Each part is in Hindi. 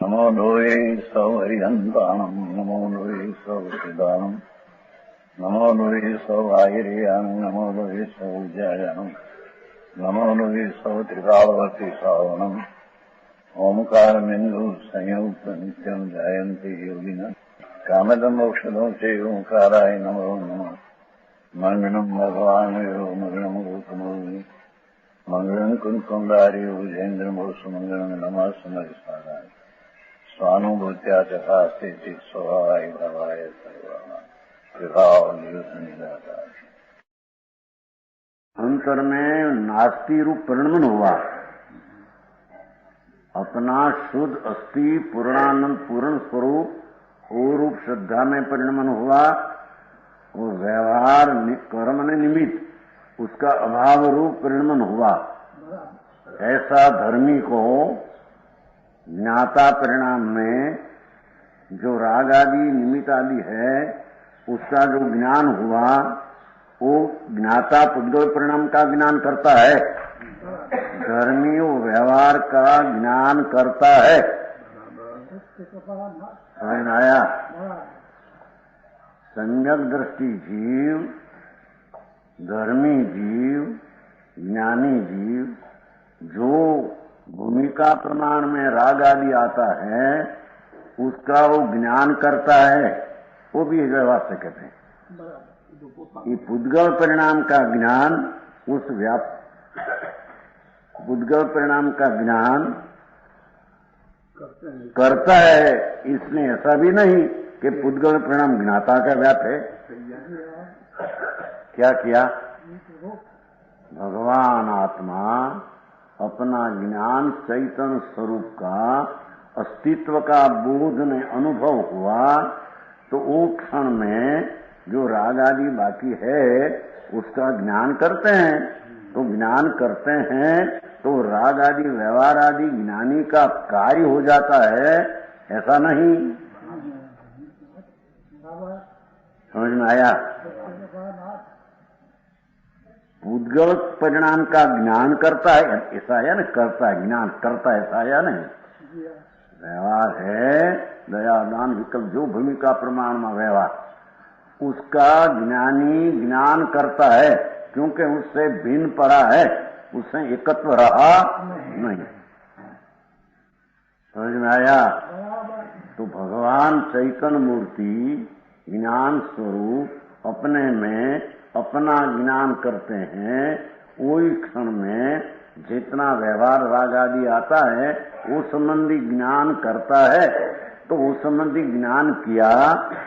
नमो लोये सौहरिहन्ताणम् नमो लोये सौहृदानम् नमो लोये सौभागिर्यानम् नमो लोये सौज्यायानम् नमो लोये सौत्रिकालवर्ति सावनम् ओंकारमिन्दु संयुक्त नित्यम् जायन्ति योगिनः कामदम् मोक्षदम् च ओंकाराय नमो नमः मंगलम् भगवान् यो मंगलम् गौतमोऽग्नि मंगलम् कुन्कुण्डार्यो विजेन्द्रमोऽस्तु मंगलम् नमः समरिसाराय स्वानुभूत्या चकास्ते स्वभावाय भावाय अंतर में नास्ति रूप परिणमन हुआ। अपना शुद्ध अस्थि पूर्णानंद पूर्ण स्वरूप वो रूप श्रद्धा में परिणमन हुआ। वो व्यवहार कर्म ने निमित्त उसका अभाव रूप परिणमन हुआ। ऐसा धर्मी को ज्ञाता परिणाम में जो राग आदि निमित्त आदि है उसका जो ज्ञान हुआ वो ज्ञाता पुद्गल परिणाम का ज्ञान करता है। धर्मी वो व्यवहार का ज्ञान करता है। समझ में आया? सम्यक दृष्टि जीव, धर्मी जीव, ज्ञानी जीव जो भूमिका प्रमाण में राग आदि आता है उसका वो ज्ञान करता है, वो भी व्यवहार से कहते हैं। ये पुद्गल परिणाम का ज्ञान उस पुद्गल परिणाम का ज्ञान करता है। इसने ऐसा भी नहीं कि पुद्गल परिणाम ज्ञाता का व्याप है। क्या किया? भगवान आत्मा अपना ज्ञान चैतन्य स्वरूप का अस्तित्व का बोध में अनुभव हुआ तो वो क्षण में जो राग आदि बाकी है उसका ज्ञान करते हैं। तो ज्ञान करते हैं तो राग आदि व्यवहार आदि ज्ञानी का कार्य हो जाता है, ऐसा नहीं। समझ में आया? पुद्गल परिणाम का ज्ञान करता है, ऐसा है ना? करता है, ज्ञान करता है, ऐसा या नहीं? व्यवहार है दया दान विकल्प जो भूमिका प्रमाण में व्यवहार उसका ज्ञानी ज्ञान करता है क्योंकि उससे भिन्न पड़ा है, उससे एकत्व रहा नहीं। समझ में आया? तो भगवान चैतन्य मूर्ति ज्ञान स्वरूप अपने में अपना ज्ञान करते हैं। वही क्षण में जितना व्यवहार राग आदि आता है वो संबंधी ज्ञान करता है। तो वो संबंधी ज्ञान किया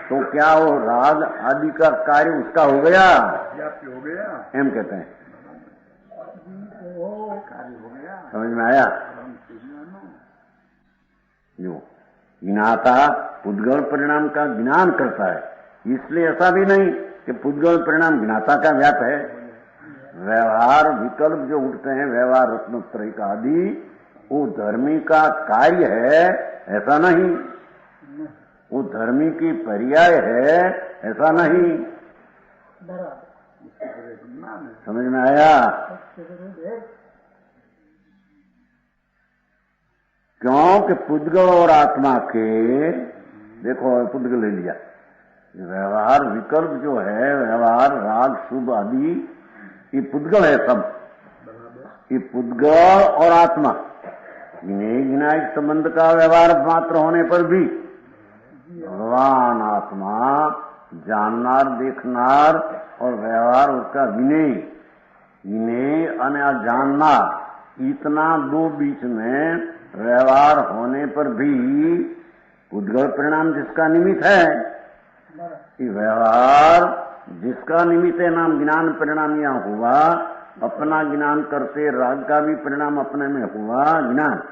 तो क्या वो राग आदि का कार्य उसका हो गया? हो गया एम कहते हैं। समझ में आया? जो ज्ञाता पुद्गल परिणाम का ज्ञान करता है, इसलिए ऐसा भी नहीं कि पुद्गल परिणाम ज्ञाता का व्याप है। व्यवहार विकल्प जो उठते हैं व्यवहार रत्नत्रय का आदि वो धर्मी का कार्य है, ऐसा नहीं। वो धर्मी की पर्याय है, ऐसा नहीं। समझ में आया? क्योंकि पुद्गल और आत्मा के देखो पुद्गल ले लिया, व्यवहार विकल्प जो है व्यवहार राग शुभ आदि ये पुद्गल है सब। ये पुद्गल और आत्मा ज्ञायिक संबंध का व्यवहार मात्र होने पर भी भगवान आत्मा जाननार देखनार और व्यवहार उसका विनय और जाननार इतना दो बीच में व्यवहार होने पर भी पुद्गल परिणाम जिसका निमित्त है, ये व्यवहार जिसका निमित्त है नाम ज्ञान परिणाम यहाँ हुआ। अपना ज्ञान करते राग का भी परिणाम अपने में हुआ ज्ञान।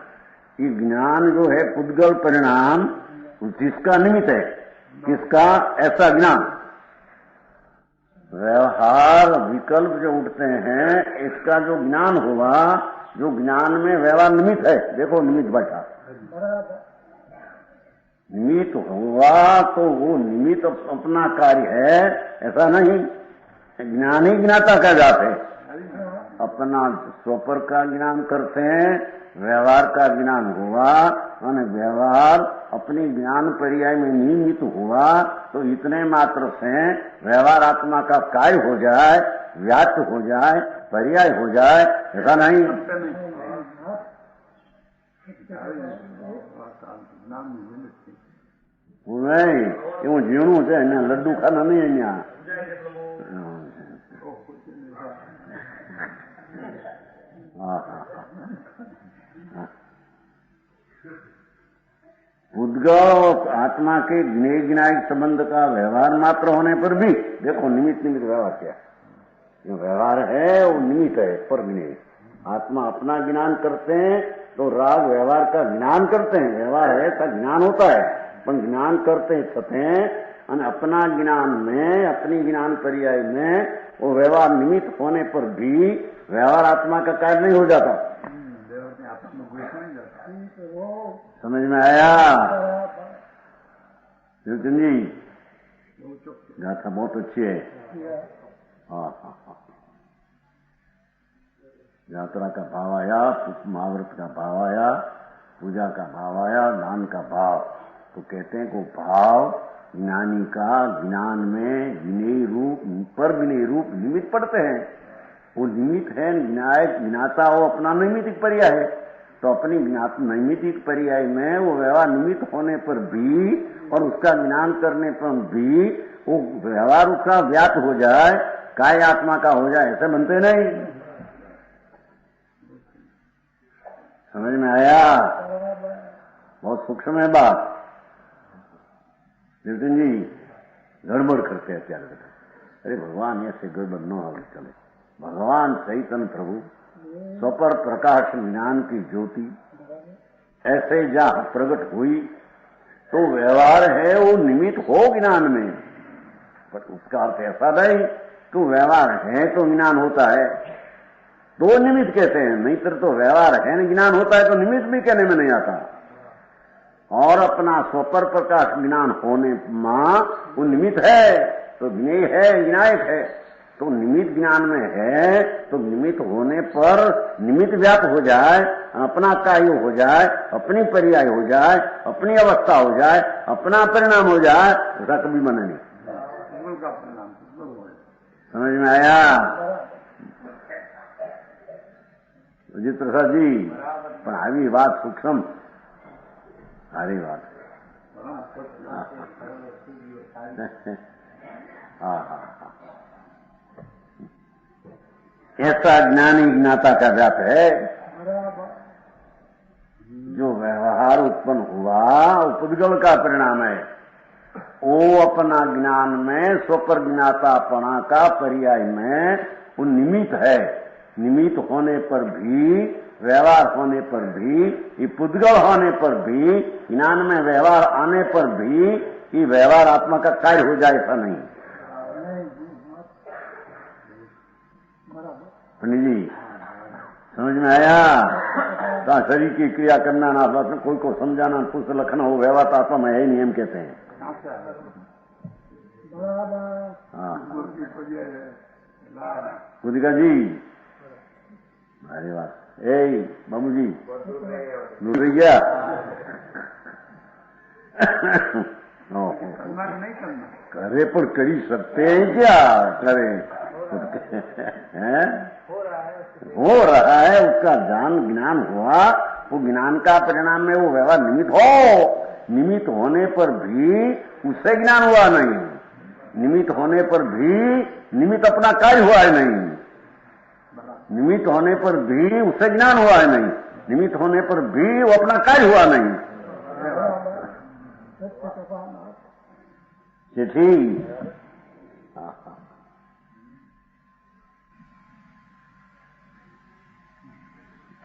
ये ज्ञान जो है पुद्गल परिणाम जिसका निमित्त है, किसका? ऐसा ज्ञान। व्यवहार विकल्प जो उठते हैं इसका जो ज्ञान हुआ, जो ज्ञान में व्यवहार निमित्त है, देखो निमित्त बैठा, निमित्त हुआ तो वो निमित्त अपना कार्य है, ऐसा नहीं। ज्ञानी ज्ञाता का जात है। अपना स्वपर का ज्ञान करते हैं, व्यवहार का ज्ञान हुआ और व्यवहार अपनी ज्ञान पर्याय में नियमित हुआ तो इतने मात्र से व्यवहार आत्मा का कार्य हो जाए, व्याप्त हो जाए, पर्याय हो जाए, ऐसा नहीं। नहीं એવું ઝીણું છે એને લડ્ડુ ખાના નહીં અહીંયા उद्गव आत्मा के ज्ञेय ज्ञायक संबंध का व्यवहार मात्र होने पर भी देखो निमित्त व्यवहार क्या जो व्यवहार है वो निमित्त है पर ज्ञेय। आत्मा अपना ज्ञान करते हैं तो राग व्यवहार का ज्ञान करते हैं, व्यवहार है का ज्ञान होता है पर ज्ञान करते छते अपना ज्ञान में अपनी ज्ञान पर्याय में वो व्यवहार निमित्त होने पर भी व्यवहार आत्मा का कार्य नहीं हो जाता। समझ में आया नितिन जी? गाथा बहुत अच्छी है। हाँ हाँ हाँ, यात्रा का भाव आया, महाव्रत का भाव आया, पूजा का भाव आया, दान का भाव। तो कहते हैं को भाव ज्ञानी का ज्ञान में विनय रूप पर विनय रूप निमित्त पड़ते हैं। वो निमित्त है ज्ञाता हो अपना नैमित्तिक पर्याय है तो अपनी नैमित्तिक पर्याय में वो व्यवहार निमित्त होने पर भी और उसका ज्ञान करने पर भी वो व्यवहार उसका व्याप्त हो जाए, काय आत्मा का हो जाए, ऐसे बनते नहीं। समझ में आया? बहुत सूक्ष्म है बात। नितिन जी गड़बड़ करते हैं त्यार। अरे भगवान ऐसे गड़बड़ न हो चले। भगवान चैतन्य प्रभु स्वपर प्रकाश ज्ञान की ज्योति ऐसे जहां प्रकट हुई तो व्यवहार है वो निमित्त हो ज्ञान में, पर उसका अर्थ ऐसा नहीं कि व्यवहार है तो ज्ञान होता है। दो निमित्त कहते हैं, नहीं तो व्यवहार है न ज्ञान होता है तो निमित्त भी कहने में नहीं आता। और अपना स्वपर प्रकाश ज्ञान होने मां वो निमित्त है तो ज्ञेय है, ज्ञायक है। तो निमित्त ज्ञान में है तो निमित्त होने पर निमित्त व्याप्त हो जाए, अपना कार्य हो जाए, अपनी पर्याय हो जाए, अपनी अवस्था हो जाए, अपना परिणाम हो जाए, ऐसा कभी बने नहीं। समझ में आया अजीत प्रसाद जी? पर આવી વાત सूक्ष्म सारी बात। हाँ हाँ हाँ, ऐसा ज्ञानी ज्ञाता का व्याप है। जो व्यवहार उत्पन्न हुआ उपद्गल का परिणाम है, वो अपना ज्ञान में स्वपर ज्ञातापना का पर्याय में वो निमित्त है। निमित्त होने पर भी, व्यवहार होने पर भी, ये पुद्गल होने पर भी, ज्ञान में व्यवहार आने पर भी ये व्यवहार आत्मा का कार्य हो जाए, ऐसा नहीं। पंडित जी समझ में आया? तो शरीर की क्रिया करना ना, कोई को समझाना, कुछ लखना हो, व्यवहार तो आत्मा में यही नियम कहते हैं। हाँ बुद्धिका जी, अरे बात ए बाबू जी लूट रही क्या? करे पर करी सकते हैं क्या? करे हो रहा है उसका ज्ञान हुआ, वो ज्ञान का परिणाम में वो व्यवहार निमित्त हो। निमित्त होने पर भी उससे ज्ञान हुआ नहीं, निमित्त होने पर भी निमित्त अपना कार्य हुआ है नहीं, निमित्त होने पर भी उससे ज्ञान हुआ है नहीं, निमित्त होने पर भी वो अपना कार्य हुआ नहीं। ठीक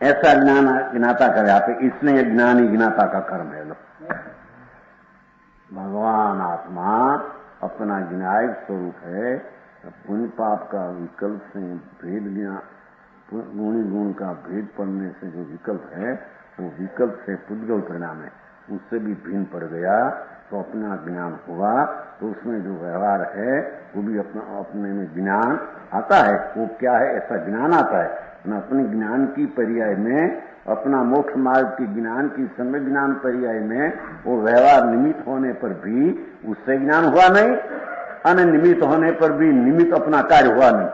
ऐसा ज्ञान ज्ञाता का व्याप है, इसलिए ज्ञानी ज्ञाता का कर्म है। लो भगवान आत्मा अपना ज्ञायक स्वरूप है। पुण्य पाप का विकल्प से भेद ज्ञान, गुणी गुण का भेद पड़ने से जो विकल्प है वो विकल्प से पुद्गल परिणाम है। उससे भी भिन्न पड़ गया तो अपना ज्ञान हुआ, तो उसमें जो व्यवहार है वो भी अपने में ज्ञान आता है। वो क्या है, ऐसा ज्ञान आता है। अपने ज्ञान की पर्याय में, अपना मोक्ष मार्ग की ज्ञान की समय ज्ञान पर्याय में वो व्यवहार निमित्त होने पर भी उससे ज्ञान हुआ नहीं, अनिमित्त होने पर भी निमित्त अपना कार्य हुआ नहीं।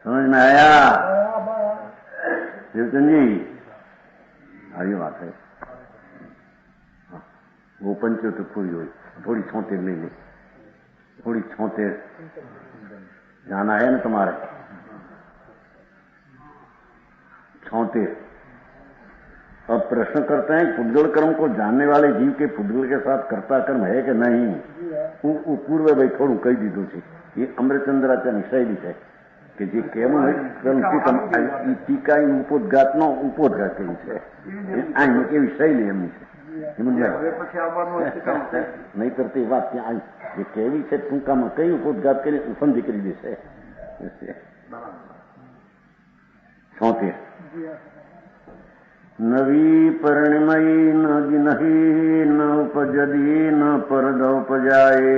समझ में आया शिवचंद जी? आगे बात है। वो पंचों पूरी हुई, थोड़ी छोटे ले ले, थोड़ी छोटे जाना है ना तुम्हारे छोटे। अब प्रश्न करते हैं, पुद्गल कर्म को जानने वाले जीव के पुद्गल के साथ कर्ता कर्म है कि नहीं? वो पूर्व भाई थोड़ू कही दीधुं छे। ये अमृतचंद्राचार्य शैली है कि जे केवल टीका उपोदघातનો उपोदघात કર્યું છે। આ કેવી શૈલી એમની છે નહીં કરતી વાત ત્યાં આવી જે કેવી છે ટૂંકામાં કઈ ઉपोदघात કરી સંધિ કરી દેશે। 76 નવી પરિણમયી નહી ન ઉપજદી ન પરદ ઉપજાયે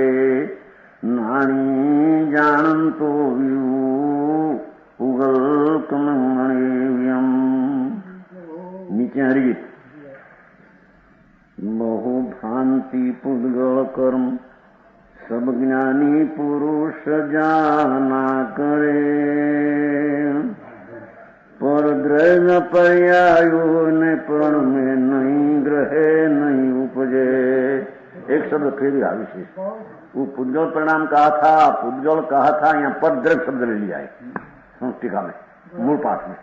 નાણી જાણંતો ઉગલ કમણીવ્યમ। नीचे हरित बहु भांति पुद्गल कर्म सब ज्ञानी पुरुष जाना करे। पर द्रव्य पर्यायो ने पण में नहीं ग्रहे नहीं उपजे। एक शब्द फिर भी विशेष वो पुद्गल परिणाम कहा था, पुद्गल कहा था, यहाँ पर द्रव्य शब्द ले लिया है टीका में, मूल पाठ में।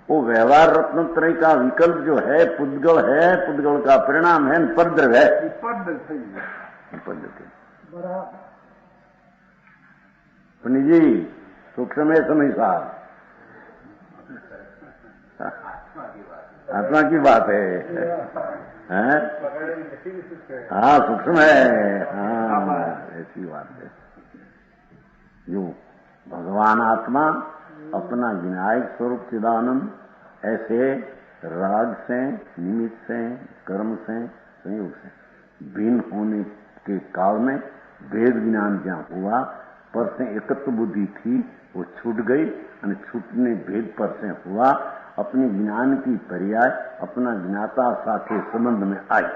वो व्यवहार रत्नत्रय का विकल्प जो है पुद्गल है, पुद्गल का परिणाम है, परद्रव्य है। पंडित जी सूक्ष्म समय साहब आत्मा की बात है, हैं? हाँ सूक्ष्म है, हाँ ऐसी बात है। जो भगवान आत्मा अपना विनायक स्वरूप चिदानंद ऐसे राग से, निमित्त से, कर्म से, संयोग से भिन्न होने के काल में भेद ज्ञान जहाँ हुआ, पर से एकत्व बुद्धि थी वो छूट गई और छूटने भेद पर से हुआ, अपने ज्ञान की पर्याय अपना ज्ञाता साथे संबंध में आई।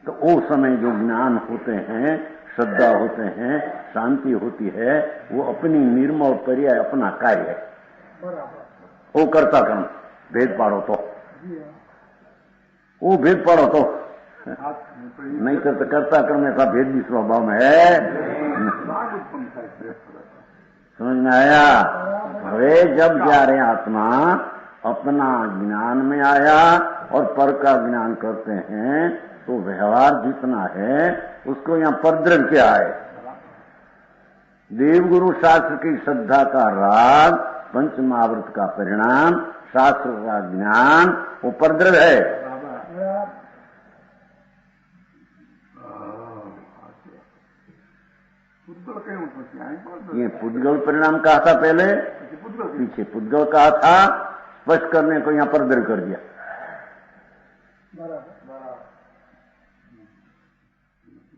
तो वो समय जो ज्ञान होते हैं, श्रद्धा होते हैं, शांति होती है, वो अपनी निर्मल पर्याय अपना कार्य है। वो करता कर्म भेद पाड़ो तो, वो भेद पाड़ो तो नहीं करता कर्म ऐसा भेद भी स्वभाव में है। समझ में आया? वे जब जा रहे आत्मा अपना ज्ञान में आया और पर का ज्ञान करते हैं तो व्यवहार जितना है उसको यहाँ परद्रव्य क्या है? देवगुरु शास्त्र की श्रद्धा का राग, पंचमावृत का परिणाम, शास्त्र का ज्ञान, वो परद्रव्य है। ये पुद्गल परिणाम कहा था पहले, पीछे पुद्गल कहा था, स्पष्ट करने को यहाँ परद्रव्य कर दिया।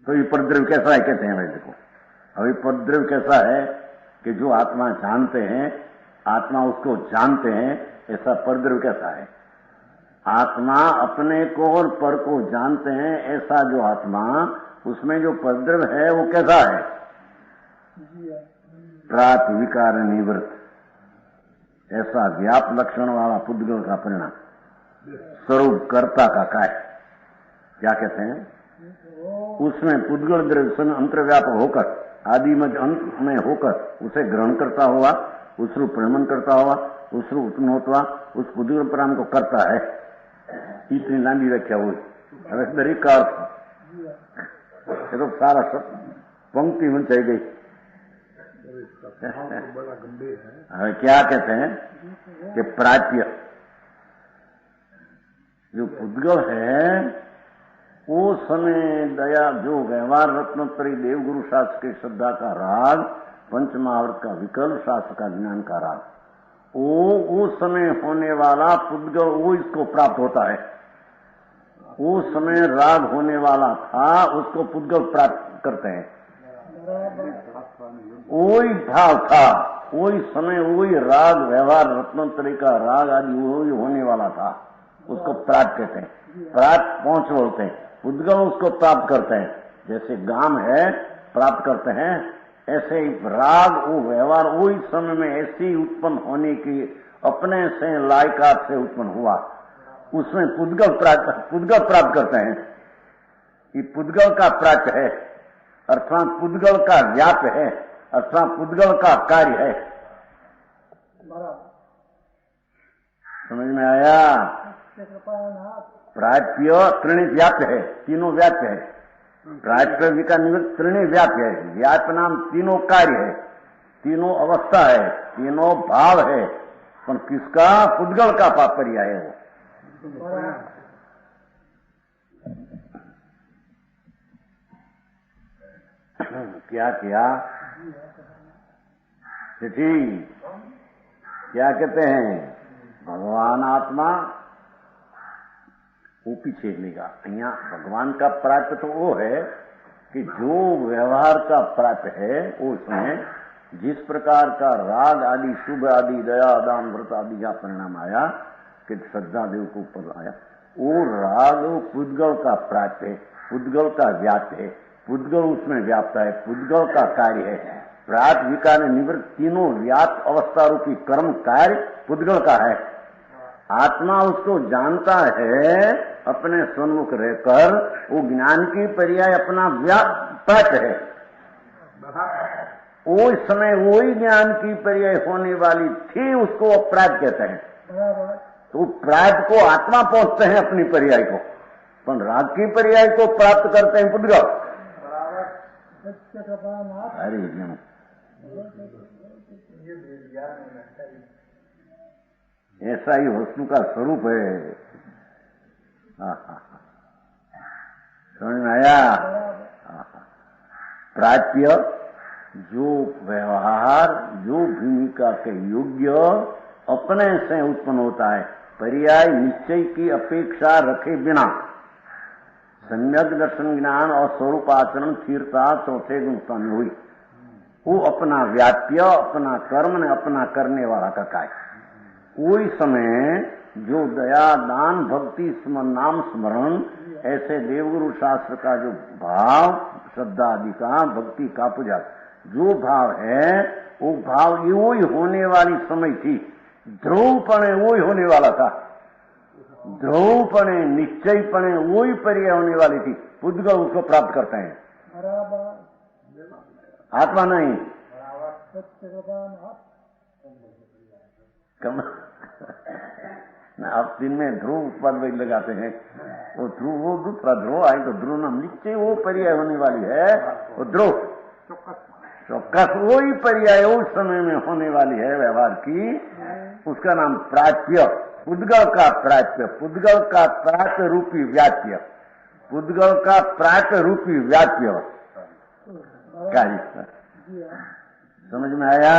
तो ये परद्रव्य कैसा है कहते हैं भाई देखो। अभी परद्रव्य कैसा है कि जो आत्मा जानते हैं, आत्मा उसको जानते हैं, ऐसा परद्रव्य कैसा है? आत्मा अपने को और पर को जानते हैं, ऐसा जो आत्मा उसमें जो परद्रव्य है वो कैसा है? प्रात विकार निवृत्त, ऐसा व्याप लक्षण वाला पुद्गल का परिणाम, स्वरूप कर्ता का काय क्या कहते हैं? उसमें पुद्गल द्रव्य अंतर्व्यापक होकर आदि में अंत में होकर उसे ग्रहण करता हुआ, उस रूप प्रेमन करता हुआ, उस रूप उत्पन्न होता उस पुद्गल परिणाम को करता है। इतनी लांबी व्याख्या हुई। अब दरेक का अर्थ तो सारा सब पंक्ति में चल गई। क्या कहते हैं कि प्राप्य जो पुद्गल है वो समय दया जो व्यवहार रत्नोत्तरी देवगुरु शास्त्र की श्रद्धा का राग, पंचमावृत का विकल्प शास्त्र का ज्ञान का राग, वो उस समय होने वाला पुद्गल वो इसको प्राप्त होता है। उस समय राग होने वाला था उसको पुद्गल प्राप्त करते हैं। वही भाव था, वही समय, वही राग व्यवहार रत्नोत्तरी का राग आदि वही होने वाला था, उसको प्राप्त कहते हैं। प्राप्त पहुंच बोलते हैं, पुद्गल उसको प्राप्त करते हैं। जैसे गाम है प्राप्त करते हैं, ऐसे ही राग वो व्यवहार वही समय में ऐसी उत्पन्न होने की अपने से लायकात से उत्पन्न हुआ, उसमें पुद्गल प्राप्त करते हैं। ये पुद्गल का प्राप्त है, अर्थात पुद्गल का व्याप है, अर्थात पुद्गल का कार्य है। समझ में आया? प्राप्य त्रिणी व्याप्य है, तीनों व्याप्य है। प्राप्य का निवृत्त त्रिणी व्याप्य है। व्याप्य नाम तीनों कार्य है, तीनों अवस्था है, तीनों भाव है, पर किसका? पुद्गल का पर्याय है वो। क्या किया चिट्ठी? क्या कहते हैं? भगवान आत्मा वो पीछे लेगा। यहाँ भगवान का प्राप्त तो वो है कि जो व्यवहार का प्राप्त है उसमें जिस प्रकार का राग आदि शुभ आदि दया दान व्रत आदि का परिणाम आया कि श्रद्धा देव को ऊपर आया, वो राग पुद्गल का प्राप्त है, पुद्गल का व्याप्त है, पुद्गल उसमें व्याप्त है, पुद्गल का कार्य है। प्राप्त विकार निवृत्त तीनों व्याप्त अवस्था रूपी कर्म कार्य पुद्गल का है। आत्मा उसको जानता है अपने सन्मुख रहकर, वो ज्ञान की पर्याय अपना व्यापक है। वो समय वही ज्ञान की पर्याय होने वाली थी, उसको अपराध कहते हैं। तो प्राप्त को आत्मा पहुंचते हैं अपनी पर्याय को, पर राग की पर्याय को प्राप्त करते हैं पुद्गल। अरे ऐसा ही वस्तु का स्वरूप है। समझ में आया? प्राप्य जो व्यवहार जो भूमिका के योग्य अपने से उत्पन्न होता है, पर्याय निश्चय की अपेक्षा रखे बिना सम्यक दर्शन ज्ञान और स्वरूप आचरण स्थिरता चौथे गुण स्थान हुई, वो अपना व्याप्य अपना कर्म ने अपना करने वाला का कार्य। कोई समय जो दया दान भक्ति नाम स्मरण ऐसे देवगुरु शास्त्र का जो भाव श्रद्धा आदि का भक्ति का पूजा जो भाव है, वो भाव वो ही होने वाली समय थी। ध्रुवपणे वो ही होने वाला था, ध्रुवपणे निश्चयपणे वो ही पर्याय होने वाली थी। पुद्गल उसको प्राप्त करते हैं, आत्मा नहीं। आप दिन में ध्रुव पद लगाते हैं, वो ध्रुव वो दूसरा ध्रुव आई तो ध्रुव नाम निश्चय वो पर्याय होने वाली है। वो ध्रुव चौकस वो ही पर्याय उस समय में होने वाली है व्यवहार की, उसका नाम प्राप्य। पुद्गल का प्राप्य, पुद्गल का प्राप्य रूपी व्याप्य, पुद्गल का प्राप्य रूपी व्याप्य कार्य। समझ में आया?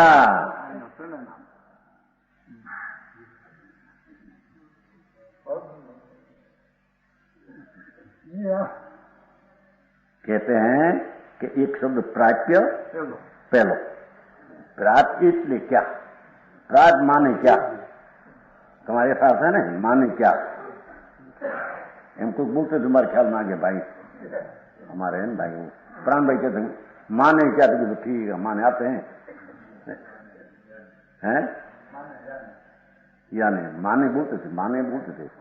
कहते हैं कि एक शब्द प्राप्य पहलो। प्राप्य इसलिए क्या? प्राप्त माने क्या? तुम्हारे साथ है ना, माने क्या? हमको बोलते तुम्हारे ख्याल में आ गया भाई, हमारे हैं भाई प्राण भाई कहते हैं माने क्या? तो ठीक है माने आते हैं हैं या नहीं? माने बोलते थे, माने बोलते थे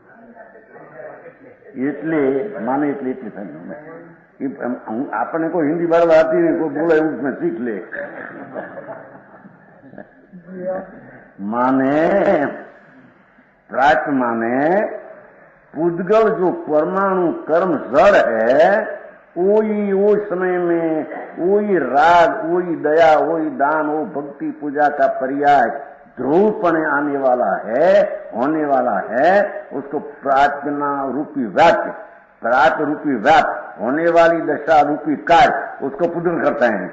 इसलिए माने इसलिए आपने को हिंदी बराबर आती नहीं, कोई बोले उसमें सीख ले। माने प्राप्त माने पुद्गल जो परमाणु कर्म जड़ है, वही वो समय में वही राग वही दया वही दान वो भक्ति पूजा का पर्याय ध्रुवपणे आने वाला है, होने वाला है। उसको प्रार्थना रूपी व्याप्य, प्राप्त रूपी व्याप्त होने वाली दशा रूपी कार्य उसको पुद्गल करते हैं।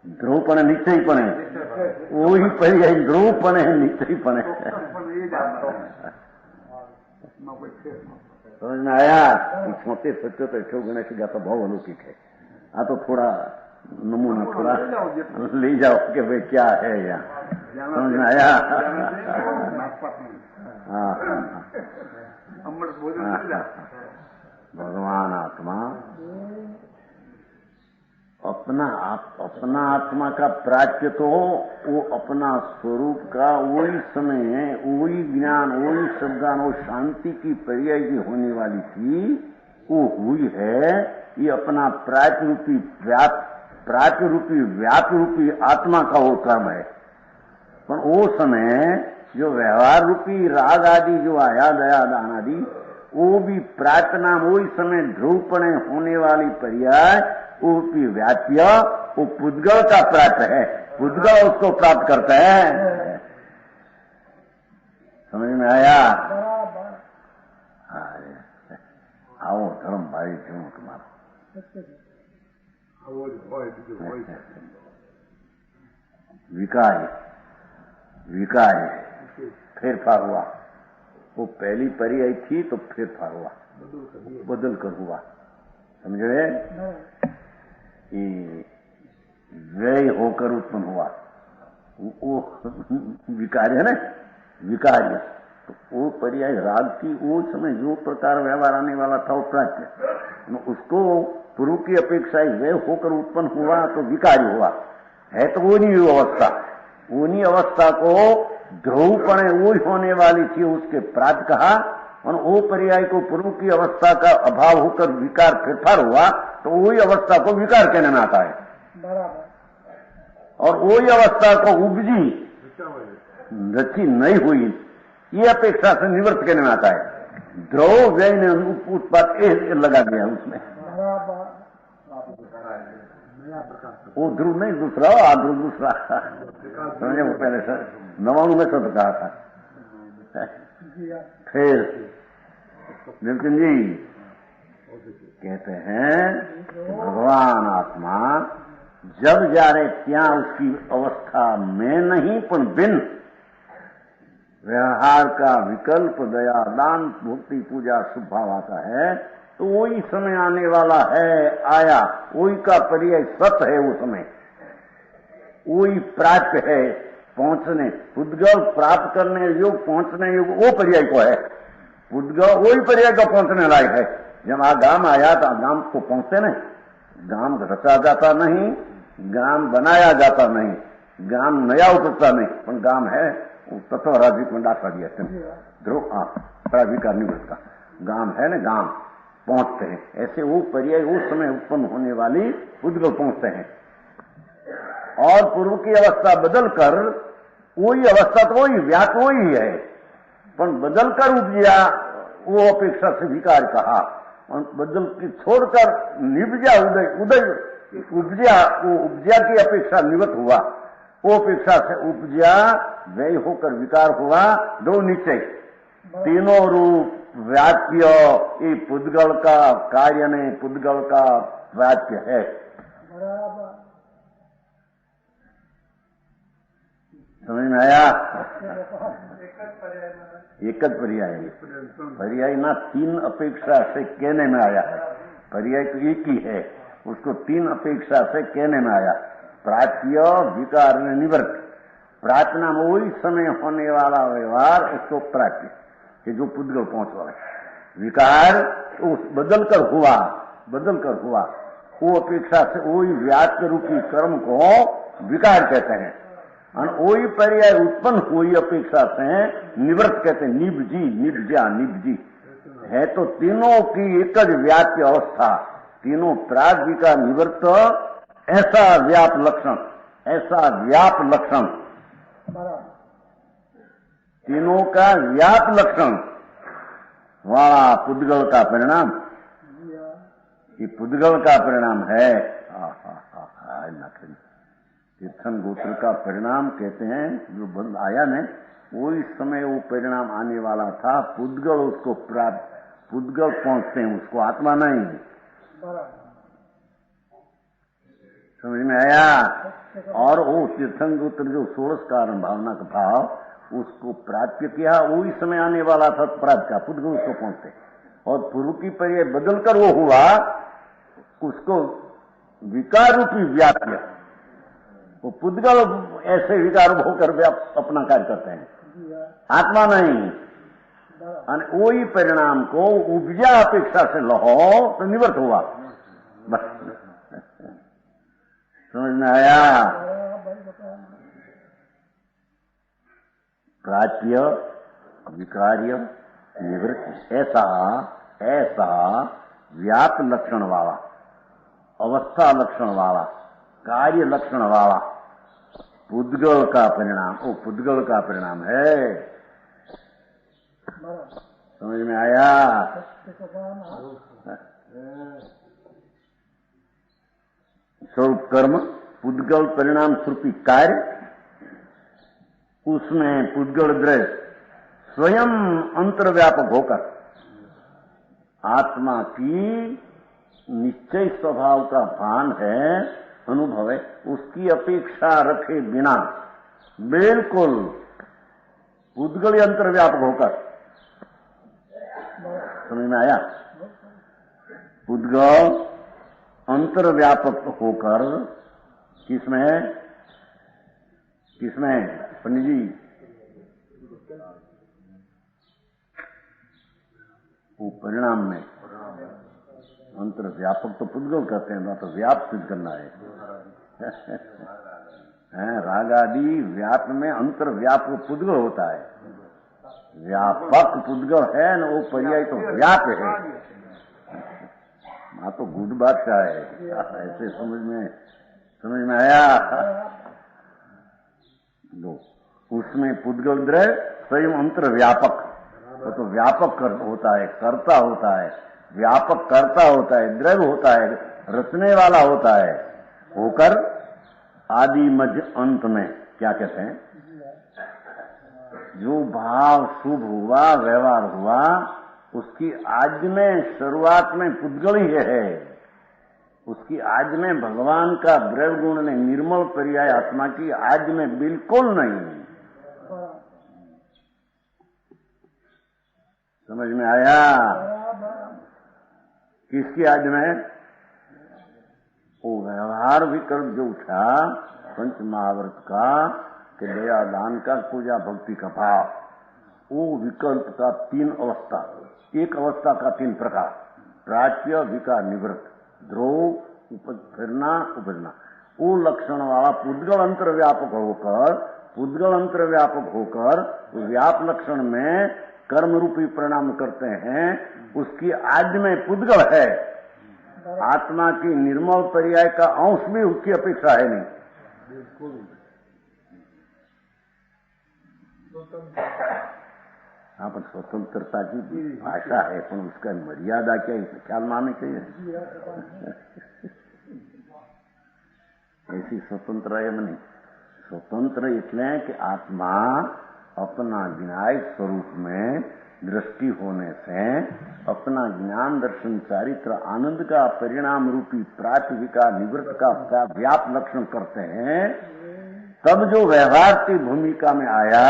ध्रुवपणे निश्चयपणे वही पर्याय ध्रुवपणे निश्चयपणे। समझ में आया? छोटे सच्चो तो अठो गणेश का तो भाव अलौकिक है। आ तो थोड़ा नमूना थोड़ा ले जाओ कि भाई क्या है यहाँ, समझ में आया? हाँ, भगवान आत्मा अपना आत्मा का प्राच्य तो वो अपना स्वरूप का वही समय है, वही ज्ञान, वही शब्दान, वो शांति की पर्याय की होने वाली थी, वो हुई है। ये अपना प्राच्य रूपी व्याप रूपी आत्मा का वो कर्म है। पर वो समय जो व्यवहार रूपी राग आदि जो आया दया दान आदि, वो भी प्राच्य नाम वही समय ध्रुवपणे होने वाली पर्याय वो व्याप्य, वो पुद्गल का प्राप्त है। पुद्गल उसको प्राप्त करते हैं। समझ में आया? आओ धर्म भाई क्यों तुम्हारा विकार फेरफार हुआ। वो पहली पर्याय थी तो फेरफार हुआ, बदल कर हुआ। समझे? व्यय होकर उत्पन्न हुआ, वो विकार है ना, विकार। तो वो पर्याय राग की वो समय जो प्रकार व्यवहार आने वाला था वो प्राच्य, उसको पूर्व की अपेक्षा व्यय होकर उत्पन्न हुआ तो विकारी हुआ है। तो वो नहीं अवस्था, वो नहीं अवस्था को ध्रुवपणे वो होने वाली थी उसके प्राप्त कहा, और वो पर्याय को पूर्व की अवस्था का अभाव होकर विकार फेरफार हुआ तो वही अवस्था को विकार कहने में आता है। और वही अवस्था को उपजी रची नहीं हुई ये अपेक्षा से निवृत्त कहने में आता है। ध्रुव व्यय ने उत्पाद लगा दिया उसमें। वो ध्रुव नहीं दूसरा, ध्रुव दूसरा। समझे? वो पहले सर 99 में सत्य कहा था। फिर नितिन जी कहते हैं भगवान आत्मा जब जा रहे त्या उसकी अवस्था में नहीं पण बिन व्यवहार का विकल्प दया दान भक्ति पूजा शुभ भाव आता है तो वही समय आने वाला है, आया वही का पर्याय सत है। वो समय वही प्राप्त है, पहुंचने पुद्गल प्राप्त करने योग पहुंचने योग वो पर्याय को है। पुद्गल वही पर्याय का पहुंचने लायक है। जब गांव आया तो गांव को पहुंचते नहीं, गांव रचा जाता नहीं, गांव बनाया जाता नहीं, गांव नया उतरता नहीं, पर गांव है तत्व राज्य में डाका दिया ध्रुव प्राधिकार निवृत्त का गांव है ना, गांव पहुंचते हैं। ऐसे वो पर्याय उस समय उत्पन्न होने वाली पुद्गल पहुंचते हैं। और पूर्व की अवस्था बदलकर वही अवस्था तो वही व्याप वही है, पर बदलकर उपजिया वो अपेक्षा से विकार कहा, और बदल की छोड़कर निपजा उदय उपजिया, वो उपजिया की अपेक्षा निवृत्त हुआ, वो अपेक्षा से उपजिया व्यय होकर विकार हुआ। दो निश्चय तीनों रूप व्याप्य ये पुद्गल का कार्य नहीं, पुद्गल का व्याप्य है। समझ में आया? एक पर्याय ना तीन अपेक्षा से कहने में आया है। पर्याय तो एक ही है, उसको तीन अपेक्षा से कहने में आया। प्राच्य विकार में निवृत्त, प्रार्थना में वही समय होने वाला व्यवहार उसको प्राच्य कि जो पुद्गल पहुंच वाला। विकार उस बदलकर हुआ वो अपेक्षा से वही व्याप्य रूपी कर्म को विकार कहते हैं, और वही पर्याय उत्पन्न हुई अपेक्षा से निवृत्त कहते हैं। निब्जी है तो तीनों की एक ज व्याप्य अवस्था, तीनों प्राग विकार निवृत्त, ऐसा व्याप लक्षण तीनों का व्याप लक्षण वाला पुद्गल का परिणाम, ये पुद्गल का परिणाम है। तीर्थन गोत्र का परिणाम कहते हैं, जो बंद आया ने वो इस समय वो परिणाम आने वाला था। पुद्गल उसको प्राप्त, पुद्गल पहुंचते हैं उसको, आत्मा नहीं। समझ में आया। और वो तीर्थंकर जो 16 कारण भावना का भाव उसको प्राप्त किया, वही समय आने वाला था प्राप्त का पुद्गल उसको पहुंचते, और पूर्व की पर्याय बदलकर वो हुआ, उसको विकार रूपी व्याप्य, वो पुद्गल ऐसे विकार होकर व्याप अपना कार्य करते हैं, आत्मा नहीं। वही परिणाम को उपजा अपेक्षा से लहो तो निवृत्त हुआ, बस समझ में आया। प्राच्य विकार्य निवृत्ति, ऐसा व्याप लक्षण वाला, अवस्था लक्षण वाला, कार्य लक्षण वाला पुद्गल का परिणाम, वो पुद्गल का परिणाम है। समझ में आया। स्वरूप कर्म पुद्गल परिणाम श्रुति कार्य, उसमें पुद्गल द्रव्य स्वयं अंतर्व्यापक होकर आत्मा की निश्चय स्वभाव का भान है, अनुभव है, उसकी अपेक्षा रखे बिना बिल्कुल पुद्गल अंतर्व्यापक होकर, समझ में आया। पुद्गल अंतर्व्यापक होकर किसमें पंडित जी, वो परिणाम में अंतर्व्यापक तो पुद्गल कहते हैं ना, तो व्याप सिद्ध करना है। राग आदि व्याप में अंतर्व्यापक पुद्गल होता है, व्यापक पुद्गल है न, वो पर्याय तो व्याप है। हाँ तो गुड बादशाह है, ऐसे समझ में आया। दो उसमें पुद्गल द्रव्य स्वयं अंतर्व्यापक, तो व्यापक होता है, कर्ता होता है, व्यापक कर्ता होता है, द्रव्य होता है, रचने वाला होता है, होकर आदि मध्य अंत में क्या कहते हैं, जो भाव शुभ हुआ, व्यवहार हुआ, उसकी आज में शुरुआत में पुद्गल ही है, उसकी आज में भगवान का द्रव्य गुण ने निर्मल पर्याय आत्मा की आज में बिल्कुल नहीं। समझ में आया। किसकी आज में, वो व्यवहार विकल्प जो उठा पंच महाव्रत का, कि दया दान का, पूजा भक्ति का भाव, वो विकल्प का 3 अवस्था, एक अवस्था का 3 प्रकार, प्राच्य विकार निवृत्त, द्रोह फिरना उपजना, वो लक्षण वाला पुद्गल अंतर्व्यापक होकर व्याप लक्षण में कर्म रूपी परिणाम करते हैं, उसकी आज में पुद्गल है, आत्मा की निर्मल पर्याय का अंश भी उसकी अपेक्षा है नहीं। हाँ, पर स्वतंत्रता की भाषा है, पर उसका मर्यादा क्या है, ख्याल माने चाहिए। ऐसी स्वतंत्र है नहीं, स्वतंत्र इसलिए कि आत्मा अपना न्याय स्वरूप में दृष्टि होने से अपना ज्ञान दर्शन चारित्र आनंद का परिणाम रूपी प्रातिविका निवृत्त का व्याप लक्षण करते हैं, तब जो व्यवहार की भूमिका में आया,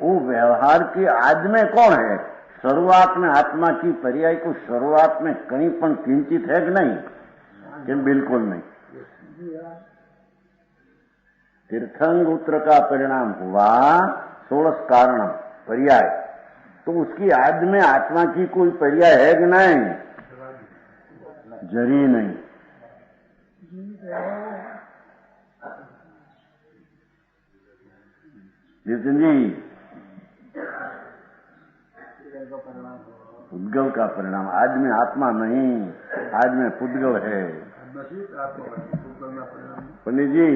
वो व्यवहार की आज में कौन है, शुरुआत में आत्मा की पर्याय को शुरुआत में कहीं पण किंचित है कि नहीं, कि बिल्कुल नहीं। तीर्थंगूत्र का परिणाम हुआ 16 कारण पर्याय, तो उसकी आज में आत्मा की कोई पर्याय है कि नहीं, जरी नहीं। नितिन जी, पुद्गल का परिणाम आज में आत्मा नहीं, आज में पुद्गल है। पंडित जी,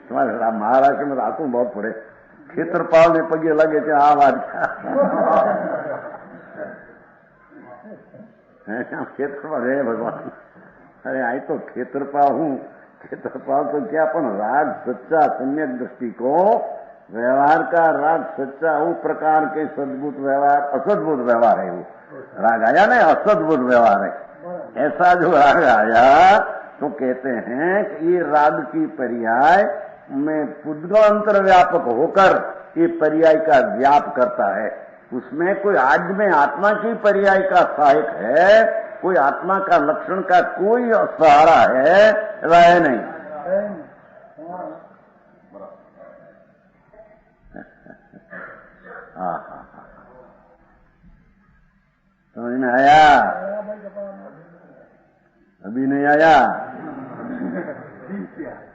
तुम्हारे महाराष्ट्र में आंखों बहुत पड़े, क्षेत्रपाल ने पगे लगे थे, आ बात क्षेत्रपाल है भगवान। अरे आई तो क्षेत्रपाल हूँ, क्षेत्रपाल तो क्या, पण राग सच्चा सम्यक दृष्टि को व्यवहार का राग सच्चा, वो प्रकार के सद्भुत व्यवहार, असद्भुत व्यवहार है, वो राग आया ना, असद्भुत व्यवहार है। ऐसा जो राग आया तो कहते हैं कि ये राग की पर्याय में पुद्गल अंतर व्यापक होकर ये पर्याय का व्याप करता है। उसमें कोई आज में आत्मा की पर्याय का सहायक है, कोई आत्मा का लक्षण का कोई सहारा है वह नहीं। समझ में आया? अभी नहीं आया?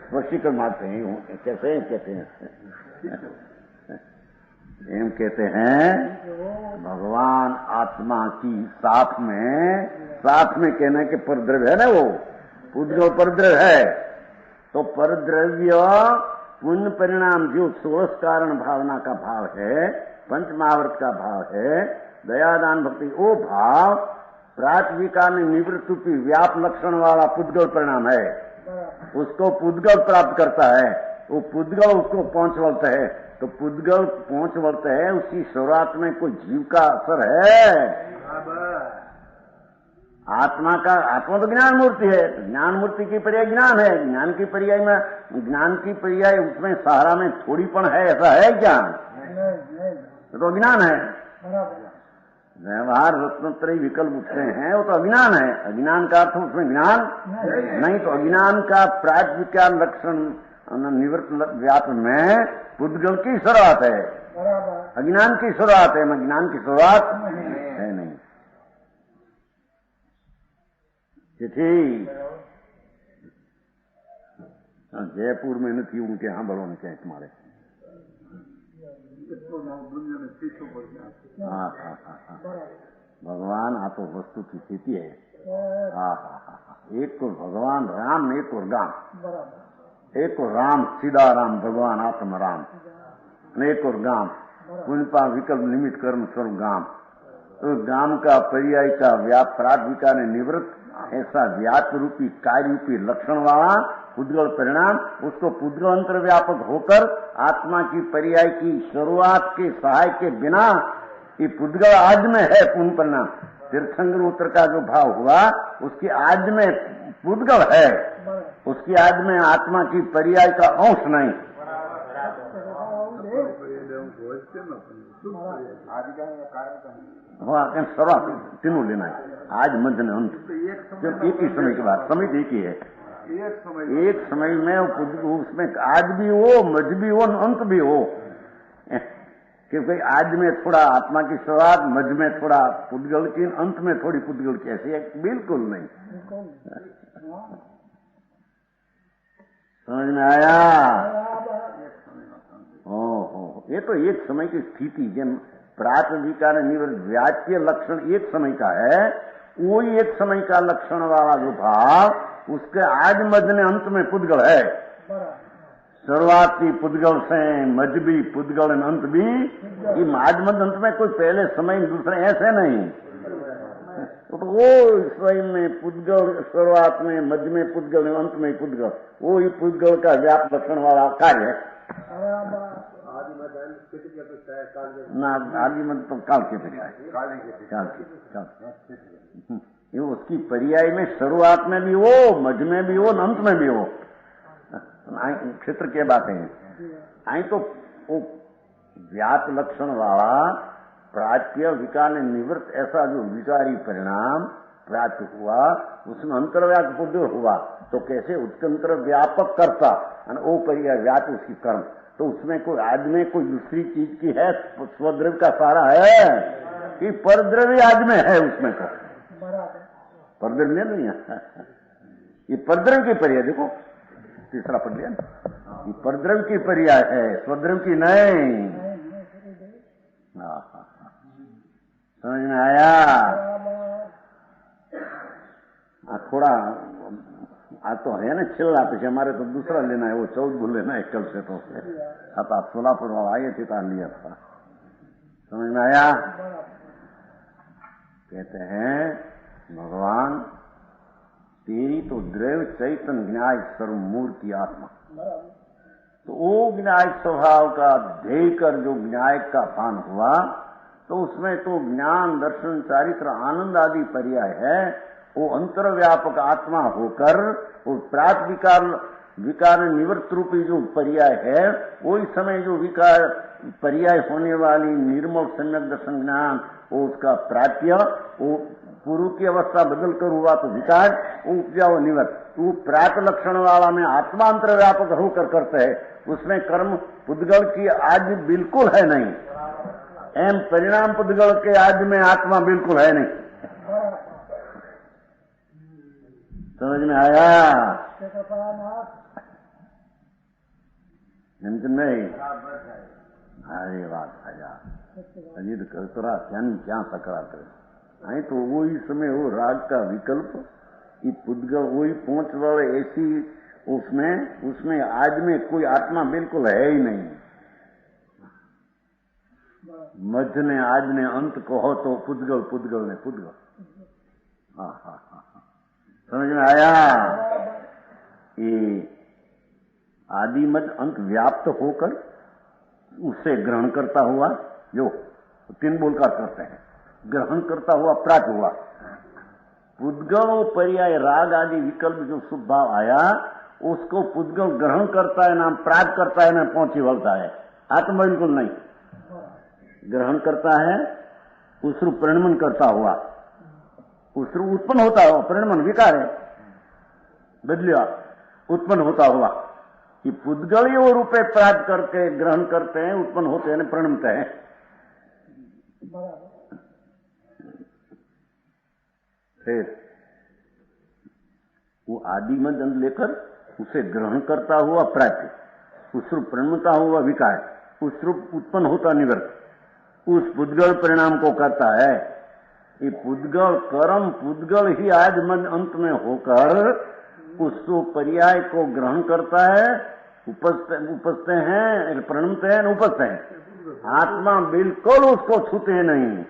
स्पष्टीकरण मारते हैं कैसे कहते हैं एम कहते हैं भगवान आत्मा की साथ में कहने के परद्रव्य है ना, वो पुद्गल परद्रव्य है। तो परद्रव्य पुण्य परिणाम जो षोड़श कारण भावना का भाव है, पंच महावर्त का भाव है, दयादान भक्ति, वो भाव प्रातिविका में निवृत्त रूपी व्याप लक्षण वाला पुद्गल परिणाम है। उसको पुद्गल प्राप्त करता है, वो पुद्गल उसको पहुंच वलता है। तो पुद्गल पहुंच वलता है, उसकी शुरुआत में कोई जीव का असर है? आत्मा तो ज्ञान मूर्ति है, ज्ञान मूर्ति की पर्याय ज्ञान है। ज्ञान की पर्याय उसमें सहारा में थोड़ीपन है, ऐसा है ज्ञान? तो अज्ञान है। व्यवहार रत्नत्रयी विकल्प उठते हैं, वो तो अज्ञान है। अज्ञान का अर्थ उसमें ज्ञान नहीं। तो अज्ञान का प्रातिविका लक्षण निवृत्त व्याप में पुद्गल की शुरुआत है, अज्ञान की शुरुआत है, ज्ञान की शुरुआत है नहीं। चिट्ठी जयपुर में न थी, उनके यहाँ बड़ों ने क्या तुम्हारे। हाँ, भगवान आप वस्तु की स्थिति है। एक को भगवान राम, एक और गाम, एक और राम सीधा राम भगवान आत्म राम, एक और गाम पुण्यपा विकल्प निमित्त कर्म स्वरूप गाम। तो गाम का पर्याय का व्याप प्रातिविका ने निवृत्त ऐसा व्याप रूपी कार्य रूपी लक्षण वाला पुद्गल परिणाम, उसको पुद्गल अंतर व्यापक होकर आत्मा की पर्याय की शुरुआत के सहाय के बिना ये पुद्गल आज में है। पुण्य परिणाम तीर्थंकर उत्तर का जो भाव हुआ, उसकी आज में पुद्गल है, उसकी आज में आत्मा की पर्याय का अंश नहीं। शुरुआत तीनों लेना है, आज मध्य में अंत, एक ही समय के बाद। समय एक ही है, एक समय में उसमें आज भी हो, मध्य भी हो, अंत भी हो। क्योंकि आज में थोड़ा आत्मा की शुरुआत, मध्य में थोड़ा पुद्गल की, अंत में थोड़ी पुद्गल की, ऐसी है बिल्कुल नहीं। समझ में आया? ओहो, ये तो एक समय की स्थिति, जब प्रातिविका ने निवृत्त व्याप्य लक्षण एक समय का है, वो एक समय का लक्षण वाला जो भाव, उसके आज मध्य ने अंत में पुद्गल है। शुरुआती पुद्गल से मध्य भी पुद्गल, अंत भी। ये आज मध्य अंत में कोई पहले समय दूसरे ऐसे नहीं। तो वो स्वयं में पुद्गल, शुरुआत में, मध्य में पुद्गल, अंत में पुद्गल, वो ही पुद्गल का व्याप लक्षण वाला कार्य है ना। आदि मत तो काल के पर्याय, ये उसकी पर्याय में शुरुआत में भी हो, मध्य में भी हो, अंत में भी हो। क्षेत्र की बातें हैं। आई तो वो व्याप लक्षण वाला प्राच्य विकार ने निवृत्त ऐसा जो विकारी परिणाम प्राप्त हुआ, उसमें अंतर्व्याप पुद्गल हुआ, तो कैसे उत्तंत्र व्यापक करता वो पर्याय व्याप उसकी कर्म। तो उसमें कोई आज में कोई दूसरी चीज की है, स्वद्रव्य का सारा है कि परद्रव्य आज में है, उसमें तो परद्रव्य नहीं है। ये परद्रव्य की पर्याय देखो, तीसरा पढ़ लिया, ये परद्रव्य की पर्याय है, स्वद्रव्य की नहीं। समझ में आया? थोड़ा आज तो है ना चिल्ला, पीछे हमारे तो दूसरा लेना है, वो 14 लेना है कल से। तो आप सोलापुर वाला आए थे तो लिया था। समझ में आया? कहते हैं भगवान तेरी तो द्रव्य चैतन्य न्याय सर्व मूर्ति आत्मा, तो वो न्याय स्वभाव का ध्येय कर जो न्याय का पान हुआ, तो उसमें तो ज्ञान, दर्शन, चारित्र, आनंद आदि पर्याय है। वो अंतर्व्यापक आत्मा होकर वो प्रात विकार निवृत्त रूपी जो पर्याय है, वही समय जो विकार पर्याय होने वाली निर्मल सम्यक दर्शन ज्ञान, वो उसका प्राप्य, वो पूर्व की अवस्था बदल कर हुआ तो विकार, वो उपजा वो निवृत्त। वो प्रात लक्षण वाला में आत्मांतर व्यापक होकर करते है, उसमें कर्म पुद्गल की आज बिल्कुल है नहीं। एम परिणाम पुद्गल के आज में आत्मा बिल्कुल है नहीं। समझ में आया? नहीं? अरे बात आया अजीत करतरा क्या सकरा करे। नहीं तो वही समय वो राग का विकल्प ये पुद्गल वही पहुंच वाले ऐसी उसमें आज में कोई आत्मा बिल्कुल है ही नहीं। मध्य ने आज ने अंत कहो तो पुद्गल ने पुद्गल। हाँ समझ में आया? ये आदि मध्य अंत व्याप्त होकर उससे ग्रहण करता हुआ जो तीन बोलकर करते हैं, ग्रहण करता हुआ प्राप्त हुआ पुद्गल पर्याय राग आदि विकल्प जो शुभ भाव आया, उसको पुद्गल ग्रहण करता है, नाम प्राप्त करता है, ना पहुंची बोलता है। आत्मा बिल्कुल नहीं ग्रहण करता है, उसरू परिणमन करता हुआ, उसरू उत्पन्न होता हुआ, परिणमन विकार है, बदलिया उत्पन्न होता हुआ कि पुद्गल ही वो रूपे प्राप्त करके ग्रहण करते हैं, उत्पन्न होते हैं, परिणमते हैं। फिर वो आदि में दंड लेकर उसे ग्रहण करता हुआ प्राप्ति, उस रूप परिणमता हुआ विकार, उस रूप उत्पन्न होता निवृत्त, उस पुद्गल परिणाम को करता है। ये पुद्गल कर्म पुद्गल ही आज मन अंत में होकर उस पर्याय को ग्रहण करता है, उपजते हैं, परिणमते हैं, उपजते हैं। आत्मा बिल्कुल उसको छूते नहीं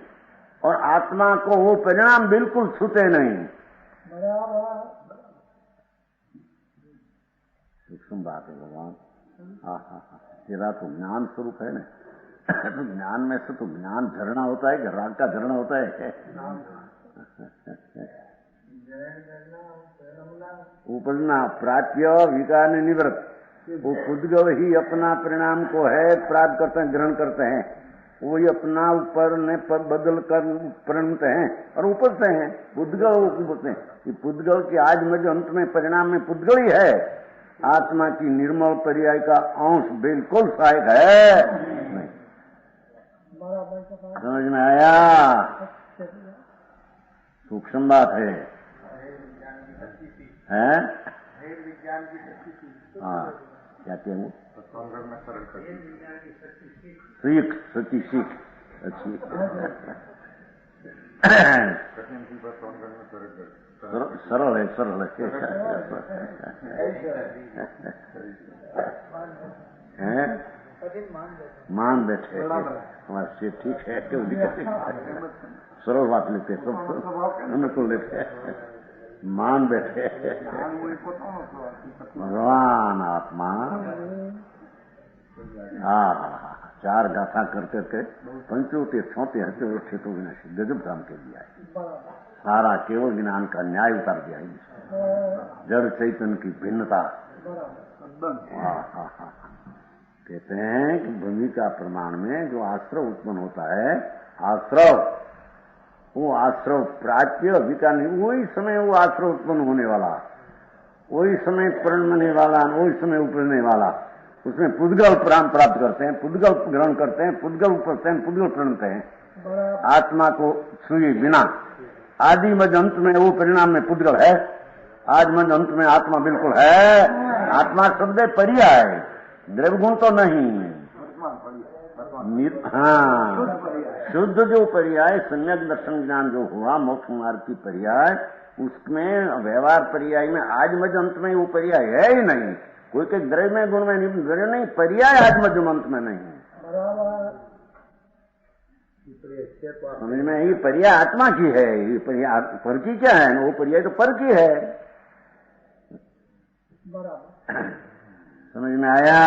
और आत्मा को वो परिणाम बिल्कुल छूते नहीं। सूक्ष्म बात है भगवान। हाँ तेरा तो ज्ञान स्वरूप है ना, तो ज्ञान में से तो ज्ञान झरना होता है कि राग का झरना होता है? उपजना प्राप्य विकार निवृत्त, वो पुद्गल ही अपना परिणाम को है प्राप्त करते हैं, ग्रहण करते हैं, वही अपना ऊपर ने बदल कर परिणमते हैं और उपजते हैं। पुद्गल उपजते हैं। ये पुद्गल की आज में जो अंत में परिणाम में पुद्गल ही है, आत्मा की निर्मल पर्याय का अंश बिल्कुल सहायक है नहीं। समझ में आया? सूक्ष्म बात है। हैं? हाँ क्या कहूँ? सीख सच्ची सीख अच्छी सरल है हैं? मान बैठे हमारे से ठीक है, क्यों दिक्कत? सरल बात लेते सब अनुकूल लेते, मान बैठे भगवान आत्मा। चार गाथा करते थे, पंचोते छोटे हटे उठे तो विनाशी गजब काम के दिया है। सारा केवल ज्ञान का न्याय उतार दिया है, जड़ चैतन्य की भिन्नता। कहते हैं कि भूमिका प्रमाण में जो आश्रव उत्पन्न होता है, आश्रव वो आश्रव प्राच्य विकार नहीं, वही समय वो आश्रव उत्पन्न होने वाला, वही समय परिणमने वाला, वही समय उपजने वाला, उसमें पुद्गल प्राप्त करते हैं, पुद्गल ग्रहण करते हैं, पुद्गल उपजते हैं, पुद्गल प्रणते हैं। आत्मा को छुए बिना आदि मध्य अंत में वो परिणाम में पुद्गल है, आज मध्य अंत में आत्मा बिल्कुल है। आत्मा शब्द पर्याय, द्रव्य गुण तो नहीं। हाँ, शुद्ध जो पर्याय सम्यक दर्शन ज्ञान जो हुआ मोक्ष मार्ग की पर्याय, उसमें व्यवहार पर्याय में आज मध्य अंत में वो पर्याय है ही नहीं। कोई के द्रव्य में गुण में द्रव्य नहीं, पर्याय आज मध्य अंत में नहीं है। समझ में? ये पर्याय आत्मा की है, ये पर्याय पर की क्या है? वो पर्याय तो पर की है। समझ में आया?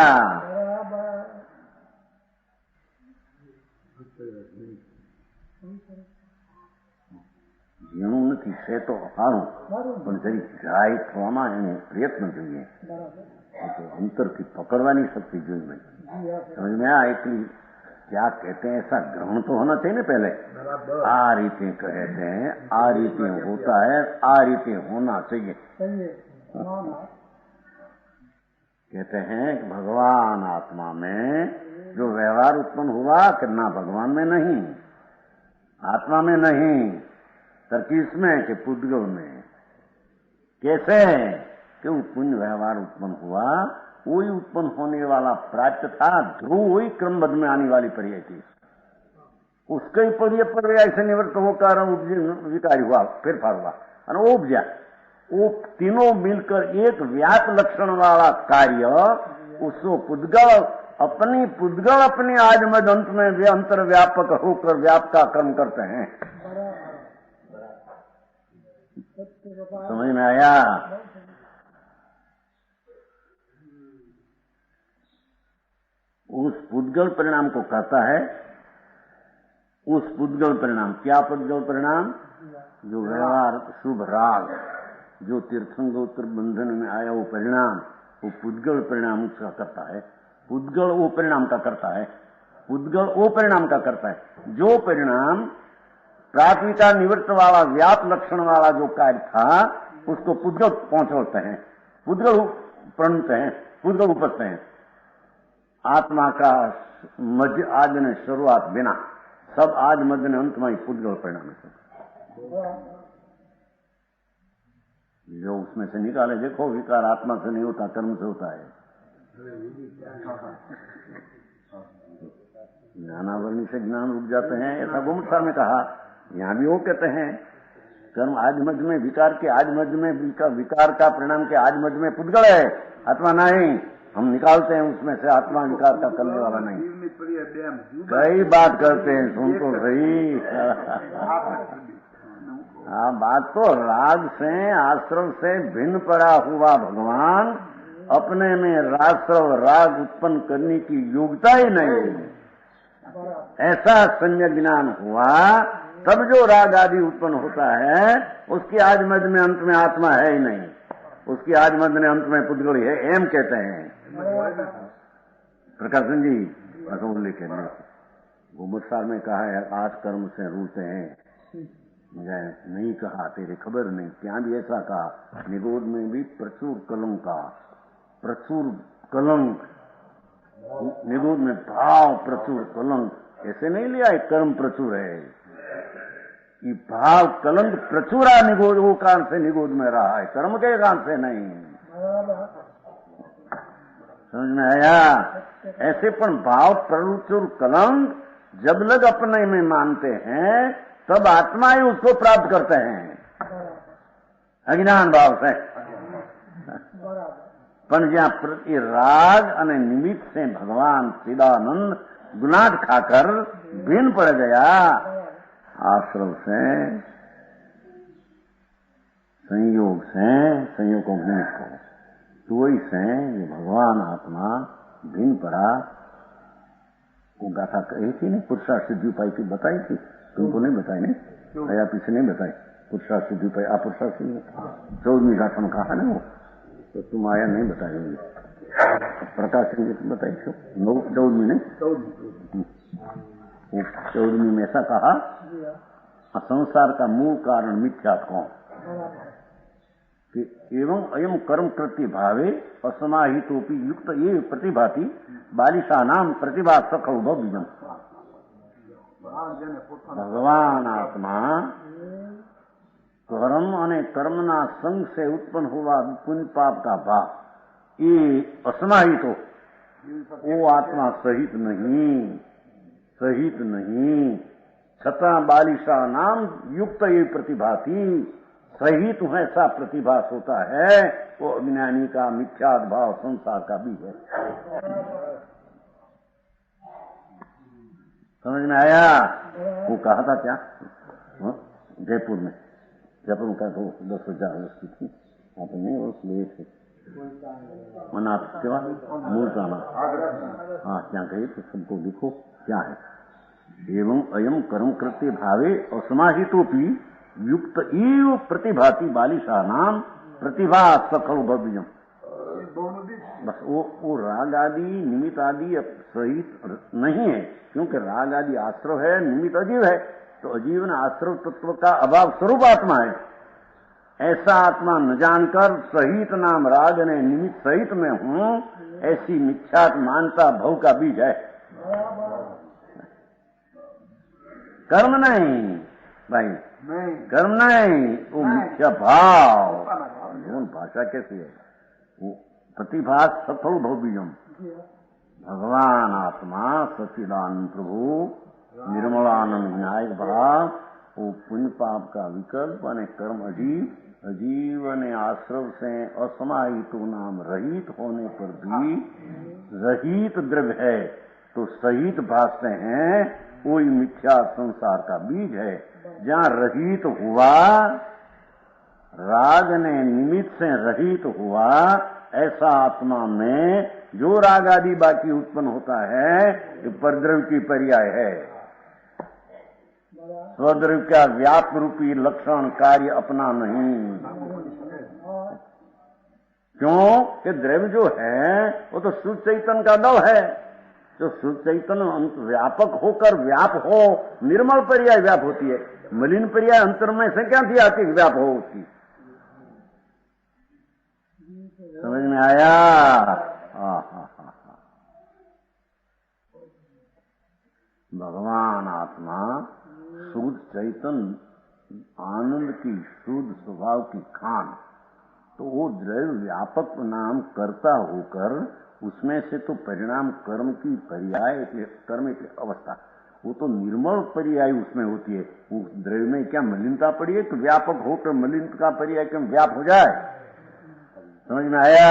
ઝીણું નથી છે તો સારું, પણ જરી જાય થવામાં એને પ્રયત્ન જોઈએ, અંતરથી પકड़वानी शक्ति જોઈએ भाई। समझ में आया? इसलिए क्या कहते हैं, ऐसा ग्रहण तो होना चाहिए ना पहले। आ रीते कहते हैं, आ रीते होता है, आ रीते होना चाहिए। कहते हैं कि भगवान आत्मा में जो व्यवहार उत्पन्न हुआ करना भगवान में नहीं, आत्मा में नहीं, तर किसमें कि पुद्गल में। कैसे कि वो पुण्य व्यवहार उत्पन्न हुआ, वही उत्पन्न होने वाला प्राप्त था, ध्रुव वही क्रमबद्ध में आने वाली पर्याय थी, उसका ही पर्याय से निवृत्त होकर विकारी हुआ, फेरफार हुआ और वो उपजा। वो तीनों मिलकर एक व्याप लक्षण वाला कार्य, उसको पुद्गल अपनी आज मद अंत में वे अंतर व्यापक होकर व्याप का कर्म करते हैं। समझ में आया? उस पुद्गल परिणाम को कहता है, उस पुद्गल परिणाम, क्या पुद्गल परिणाम? जो व्यवहार शुभ राग, जो तीर्थंगोत्तर बंधन में आया वो परिणाम, वो पुद्गल परिणाम उसका करता है। पुद्गल वो परिणाम का करता है, पुद्गल वो परिणाम का करता है। जो परिणाम प्राथमिका निवृत्त वाला व्याप लक्षण वाला जो कार्य था, उसको पुद्गल पहुंचते हैं, पुद्गल प्रणत हैं, पुद्गल उपजते हैं। आत्मा का मध्य आदि ने शुरुआत बिना, सब आज मध्य ने अंत में पुद्गल परिणाम है। जो उसमें से निकाले, देखो विकार आत्मा से नहीं होता, कर्म से होता है। ज्ञानावरणी से ज्ञान रुक जाते हैं, ऐसा गुमसार में कहा। यहाँ भी वो कहते हैं कर्म आज मध्य में, विकार के आज मध्य में, विकार का परिणाम के आज मध्य में पुद्गल है, आत्मा नहीं। हम निकालते हैं उसमें से, आत्मा विकार का करने वाला नहीं। कई बात करते हैं, सुन तो सही। हाँ, बात तो राग से, आश्रव से भिन्न पड़ा हुआ भगवान अपने में राश्रव राग उत्पन्न करने की योग्यता ही नहीं। ऐसा सम्यक ज्ञान हुआ तब जो राग आदि उत्पन्न होता है, उसकी आज मध्य में अंत में आत्मा है ही नहीं, उसकी आज मध्य में अंत में पुद्गल है, एम कहते हैं। प्रकाशन जी असोल लिखे गुमसार में कहा है, आज कर्म से रूते हैं, नहीं कहा तेरे खबर नहीं, क्या भी ऐसा कहा। निगोद में भी प्रचुर कलंक का, प्रचुर कलंक, निगोद में भाव प्रचुर कलंक, ऐसे नहीं लिया है कर्म प्रचुर है, ये भाव कलंक प्रचुरा निगोद, वो कारण से निगोद में रहा है, कर्म के कारण से नहीं। समझ में आया? ऐसे पण भाव प्रचुर कलंक जब लग अपने में मानते हैं, तब आत्मा ही उसको प्राप्त करते हैं अज्ञान भाव से। पण જ્યાં પ્રતિ રાગ અને નિમિત્ત से भगवान चिदानंद गुनाट खाकर भिन्न पड़ गया, आश्रव से, संयोग को निमित्त को, तो वही से ये भगवान आत्मा भिन्न पड़ा। वो गाथा कही थी ना, पुरुषार्थ सिद्धि उपाय की बताई थी, तुमको नहीं बताई नहीं, या पीछे नहीं बताई। पुरुषार्थ सिद्धि उपाय, आप पुरुषार्थ सिद्धि 14वीं गाथा में कहा ना वो, तो तुम आया नहीं बताई होगी। प्रकाश सिंह जी बताई क्यों? 14वीं नहीं, 14वीं में ऐसा कहा, संसार का मूल कारण मिथ्यात्व कौन कि एवं अयम कर्म कृत्य भावे असमाहितोपि युक्त ये प्रतिभाति बालिशा नाम प्रतिभा सखल भव्यम। भगवान आत्मा कर्म અને કર્મના સંગ से उत्पन्न हुआ पुण्य पाप का भाव, ये असमाहित हो, वो आत्मा सहित नहीं, छता बालिशा नाम युक्त ये प्रतिभा थी, सहित ऐसा प्रतिभास होता है, वो अज्ञानी का मिथ्याद भाव संसार का भी है। समझ में आया? वो कहा था क्या जयपुर में का तो 10,000 वर्ष की थी, आप नहीं वर्ष लिए थे मना केवा मूलताना। हाँ, क्या कही तो सबको लिखो क्या है। एवं अयम कर्म कृत्य भावे असमाहितोपि युक्त ईव प्रतिभाति बालिशा नाम प्रतिभा सखल भव्यम। बस वो राग आदि निमित्त आदि सहित नहीं है, क्योंकि राग आदि आश्रव है, निमित्त अजीव है, तो अजीव न आश्रव तत्व का अभाव स्वरूप आत्मा है। ऐसा आत्मा न जानकर सहित नाम राग ने निमित्त सहित में हूं, ऐसी मिथ्यात मानता भव का बीज है। कर्म नहीं भाई, कर्म नहीं, वो मिथ्या भाव। भाषा कैसी है? वो प्रतिभा सफल भव्यम। भगवान आत्मा सच्चिदानंद प्रभु निर्मलानंद विनायक भाव, वो पुण्य पाप का विकल्प ने कर्म अजीव ने आश्रव से असमाहित नाम रहित होने पर भी रहित द्रव्य है, तो सहित भाषते हैं, वही मिथ्या संसार का बीज है। जहाँ रहित हुआ, राग ने निमित्त से रहित हुआ, ऐसा आत्मा में जो राग आदि बाकी उत्पन्न होता है, ये परद्रव्य की पर्याय है। स्वद्रव्य का व्याप रूपी लक्षण कार्य अपना नहीं। क्यों कि द्रव्य जो है वो तो शुद्ध चैतन्य का दल है। जो शुद्ध चैतन्य व्यापक होकर व्याप हो, निर्मल पर्याय व्याप होती है। मलिन पर्याय अंतर में से क्या थी आती व्याप हो उसकी। समझ में आया? भगवान आत्मा शुद्ध चैतन्य आनंद की शुद्ध स्वभाव की खान, तो वो द्रव्य व्यापक नाम करता होकर उसमें से तो परिणाम कर्म की पर्याय, कर्म की अवस्था, वो तो निर्मल पर्याय उसमें होती है। उस द्रव्य में क्या मलिनता पड़ी है? तो व्यापक होकर मलिन का पर्याय क्यों व्याप हो जाए? समझ में आया?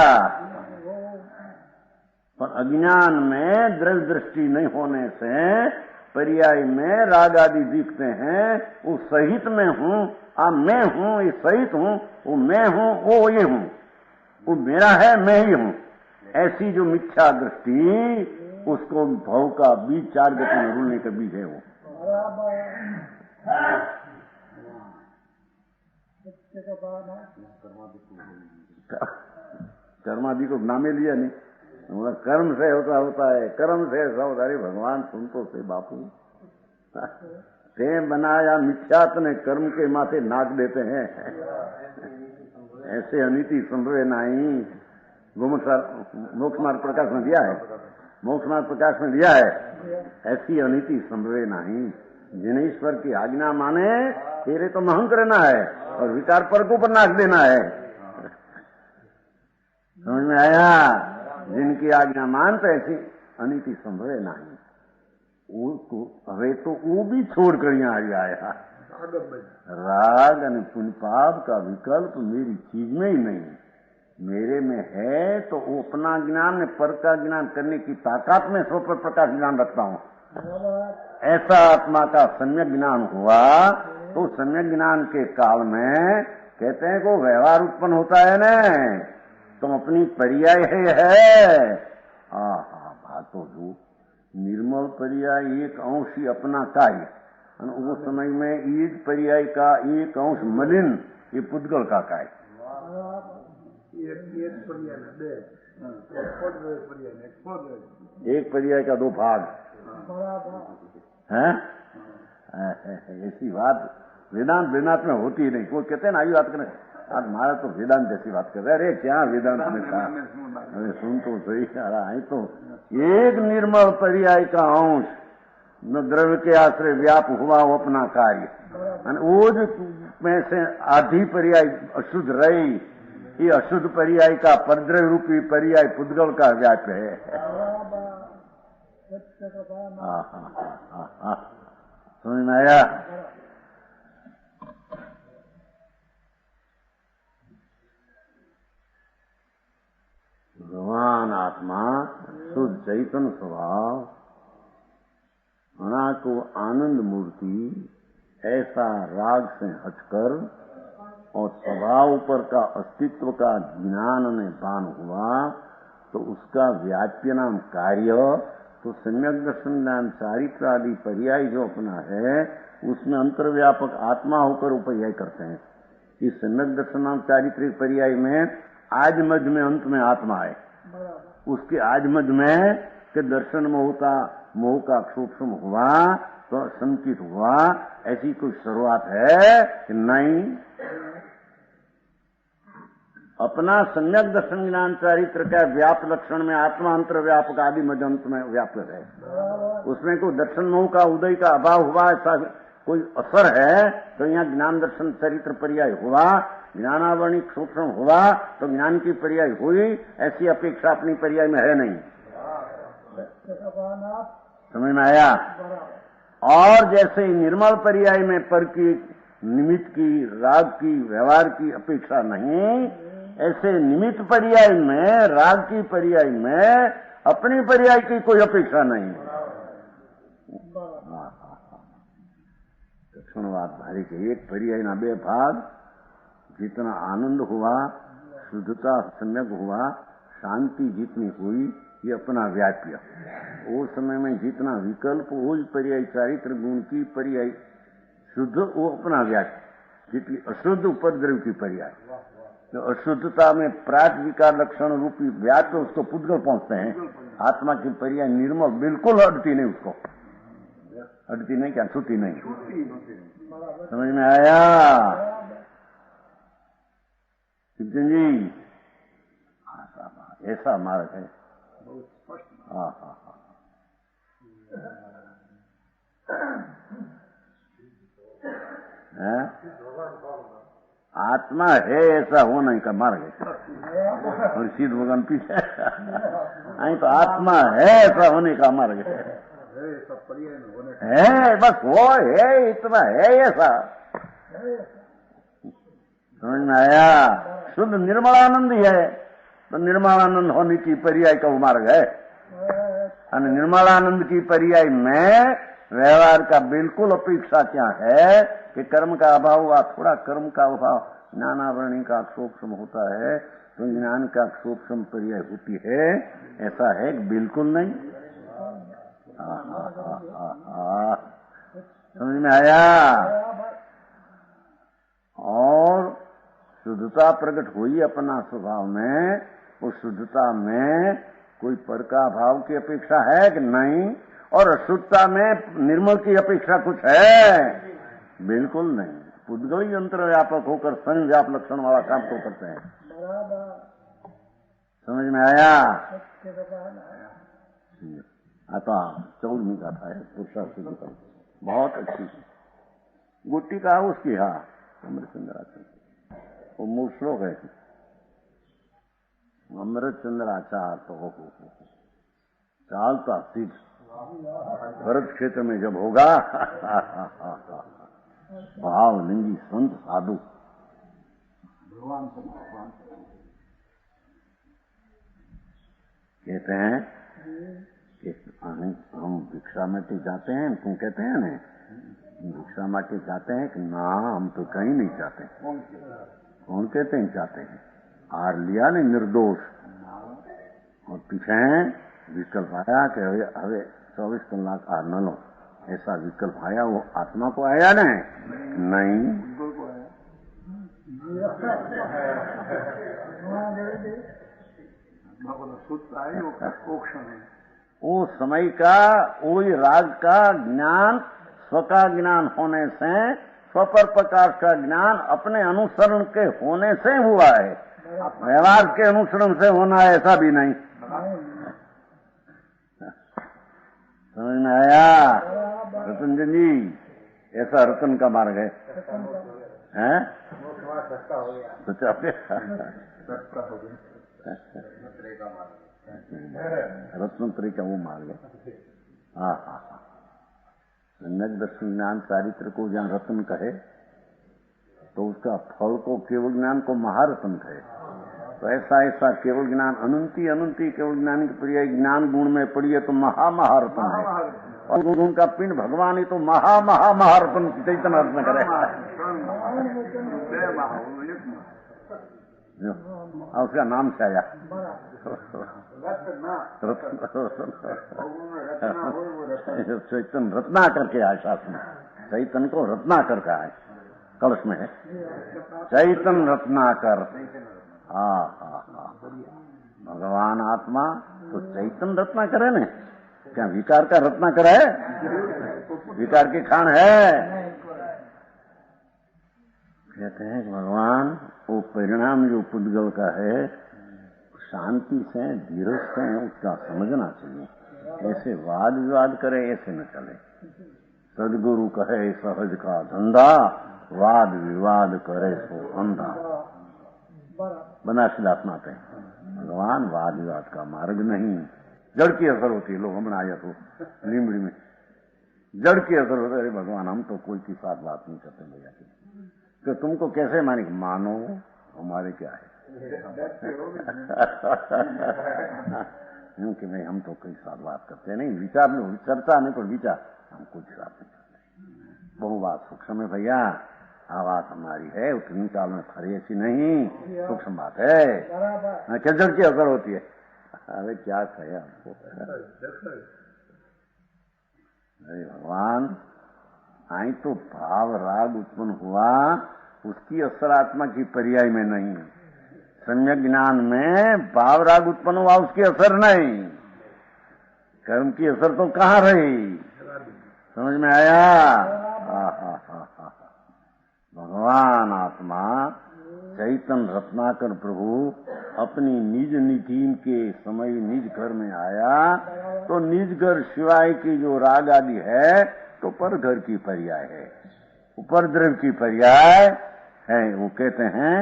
पर अज्ञान में द्रव्य दृष्टि नहीं होने से पर्याय में राग आदि दिखते हैं। वो सहित में हूं, मैं हूं, ये सहित हूं, वो मैं हूं, वो ये हूं, वो मेरा है, मैं ही हूं। ऐसी जो मिथ्या दृष्टि, उसको भव का बीज, चार गति में रूलने का बीज है वो। कर्मादि को नामे लिया नहीं, कर्म से होता है, कर्म से ऐसा होता है। भगवान सुन तो से बापू, ते बनाया मिथ्यात ने कर्म के माथे नाक देते हैं। ऐसे अनिति संभवे नहीं। मोक्ष मार्ग प्रकाश में दिया है, मोक्ष मार्ग प्रकाश में दिया है, ऐसी अनिति संभवे नहीं। जिन्हें ईश्वर की आज्ञा माने, तेरे तो महंत रहना है और विकार पर को पर नाक देना है। समझ में आया? जिनकी आज्ञा मानते ऐसी अनिति संभवे नहीं। तो वो भी छोड़कर यहाँ आ आया। राग और पुण्य पाप का विकल्प मेरी चीज में ही नहीं, मेरे में है। तो वो अपना ज्ञान में पर का ज्ञान करने की ताकत में स्व पर प्रकाश ज्ञान रखता हूँ। ऐसा आत्मा का सम्यक ज्ञान हुआ, तो सम्यक ज्ञान के काल में कहते हैं को व्यवहार उत्पन्न होता है न, तो अपनी पर्याय है। बात तो जो निर्मल पर्याय एक अंश ही अपना कार्य, वो समय में एक पर्याय का एक अंश मलिन, ये पुद्गल का कार्य। एक पर्याय का दो भाग है। ऐसी बात वेदांत में होती ही नहीं। कोई कहते हैं ना आई बात करें, आज हमारा तो वेदांत जैसी बात कर रहे। अरे क्या वेदांत में था? अरे सुन तो सही, आई तो एक निर्मल पर्याय का अंश न द्रव्य के आश्रय व्याप हुआ वो अपना कार्य। वो जो में से आधी पर्याय अशुद्ध रही, ये अशुद्ध पर्याय का परद्रव्य रूपी पर्याय पुद्गल का व्याप है। समझ में आया? भगवान आत्मा शुद्ध चैतन्य स्वभाव को आनंद मूर्ति, ऐसा राग से हटकर और स्वभाव ऊपर का अस्तित्व का ज्ञान में भान हुआ, तो उसका व्याप्य नाम कार्य तो सम्यक दर्शन ज्ञान चारित्र आदि पर्याय जो अपना है उसमें अंतर्व्यापक आत्मा होकर वो पर्याय करते हैं। इस सम्यक दर्शन चारित्रिक पर्याय में आज मध्य में अंत में आत्मा है। उसके आज मध्य में के दर्शन मोह का सूक्ष्म हुआ तो संकित हुआ, ऐसी कोई शुरुआत है कि नहीं। अपना सम्यक दर्शन ज्ञान चारित्र का व्याप्त लक्षण में आत्मा अंतर व्यापक आदि मध्य अंत में व्याप्त है। उसमें कोई दर्शन मोह का उदय का अभाव हुआ ऐसा कोई असर है तो यहाँ ज्ञान दर्शन चरित्र पर्याय हुआ, ज्ञानावरणिक सूक्ष्म हुआ तो ज्ञान की पर्याय हुई, ऐसी अपेक्षा अपनी पर्याय में है नहीं। समझ में आया? और जैसे निर्मल पर्याय में पर की निमित्त की राग की व्यवहार की अपेक्षा नहीं, ऐसे निमित्त पर्याय में राग की पर्याय में अपनी पर्याय की कोई अपेक्षा नहीं। दक्षिणवाद भारी के एक पर्याय ना बे भाग, जितना आनंद हुआ, शुद्धता सम्यक हुआ, शांति जितनी हुई, ये अपना व्याप्य। वो समय में जितना विकल्प वो पर्याय चारित्र गुण की पर्याय शुद्ध वो अपना व्याप्य, जितनी अशुद्ध उपद्रव की पर्याय। तो अशुद्धता में प्राग विकार लक्षण रूपी व्याप्य उसको पुद्गल पहुंचते हैं। आत्मा की पर्याय निर्मल बिल्कुल अड़ती नहीं, उसको अड़ती नहीं, क्या छूती नहीं। समझ में आया सिद्धन जी? ऐसा मार्ग है। हाँ हाँ हाँ, आत्मा है ऐसा होने का मार्ग है। और सीध भगवान पीछे नहीं तो आत्मा है ऐसा होने का मार्ग है। बस वो है, इतना है ऐसा। समझ में आया? शुद्ध निर्मलानंद ही है तो निर्मलानंद होने की पर्याय का वो मार्ग है। और निर्मलानंद की पर्याय में व्यवहार का बिल्कुल अपेक्षा क्या है कि कर्म का अभाव हुआ, थोड़ा कर्म का अभाव ज्ञानावरणी का सूक्ष्म होता है तो ज्ञान का सूक्ष्म पर्याय होती है, ऐसा है बिल्कुल नहीं। समझ में आया? और शुद्धता प्रकट हुई अपना स्वभाव में, उस शुद्धता में कोई पर का भाव की अपेक्षा है कि नहीं, और अशुद्धता में निर्मल की अपेक्षा कुछ है? बिल्कुल नहीं। पुद्गल यंत्र व्यापक होकर स्वयं व्याप लक्षण वाला काम तो करते हैं। समझ में आया? आता 14वीं गाथा है पुरुषार्थ की, बहुत अच्छी गुट्टी का उसकी। हाँ, अमृतचंद्राचार्य वो मूल श्लोक है। अमृतचंद्राचार्य तो चालता सिद्ध भरत क्षेत्र में जब होगा भाव लिंगी संत साधु कहते हैं कि हम भिक्षा माटे जाते हैं, तुम कहते हैं ना भिक्षा माटे जाते हैं कि ना, हम तो कहीं नहीं जाते। कौन कहते हैं जाते हैं? आर लिया नहीं निर्दोष, और पीछे विकल्प आया कि हवे 24 कलाक आर न लो, ऐसा विकल्प आया, वो आत्मा को आया नहीं। वो समय का वही राग का ज्ञान स्व का ज्ञान होने से, स्वपर प्रकाश का ज्ञान अपने अनुसरण के होने से हुआ है। व्यवहार के अनुसरण से होना है ऐसा भी नहीं। समझ में आया रतन जी? ऐसा रतन का मार्ग है। रत्नत्रय का वो मार्ग है। हाँ हाँ हाँ, सम्यक दर्शन ज्ञान चारित्र को जहाँ रत्न कहे तो उसका फल को केवल ज्ञान को महारत्न कहे। तो ऐसा ऐसा केवल ज्ञान अनंती केवल ज्ञान की पर्याय ज्ञान गुण में पड़ी है तो महारत्न है, और गुण का पिंड भगवान ही तो महारत्न चैतन्य रत्न करे। उसका नाम से आया चैतन रत्नाकर के आए शास्त्र में, चैतन को रत्नाकर का है, कलश में है चैतन रत्नाकर। हाँ हाँ हाँ, भगवान आत्मा तो चैतन रत्नाकर है न, क्या विकार का रत्नाकर है? विकार की खान है। कहते हैं कि भगवान वो परिणाम जो पुद्गल का है, शांति से धीरज से उसका समझना चाहिए। ऐसे वाद विवाद करे ऐसे न चले। सदगुरु कहे सहज का धंधा, वाद विवाद करे सो अंधा। बनारसीदास माते भगवान वाद विवाद का मार्ग नहीं, जड़ की असर होती है। लोग हमने आया तो लीमड़ी में जड़ की असर होता है। अरे भगवान हम तो कोई की साथ बात नहीं करते भैया की, तो तुमको कैसे माने? मानो हमारे क्या है कि नहीं, हम तो कोई साथ बात करते नहीं, विचार में चर्चा नहीं, पर विचार हम कुछ साथ नहीं करते। बहु बात सूक्ष्म है भैया, आवाज हमारी है, उतनी काल में खरी ऐसी नहीं, सूक्ष्म बात है। क्या जड़ की असर होती है? अरे क्या कहे आपको। अरे भगवान, आई तो भाव राग उत्पन्न हुआ, उसकी असर आत्मा की पर्याय में नहीं। सम्यक ज्ञान में भाव राग उत्पन्न हुआ, उसकी असर नहीं। कर्म की असर तो कहाँ रही? समझ में आया? भगवान आत्मा चैतन रत्नाकर प्रभु अपनी निज निधि के समय निज घर में आया, तो निज घर शिवाय की जो राग आदि है तो पर घर की पर्याय है, उपद्रव की पर्याय है। वो कहते हैं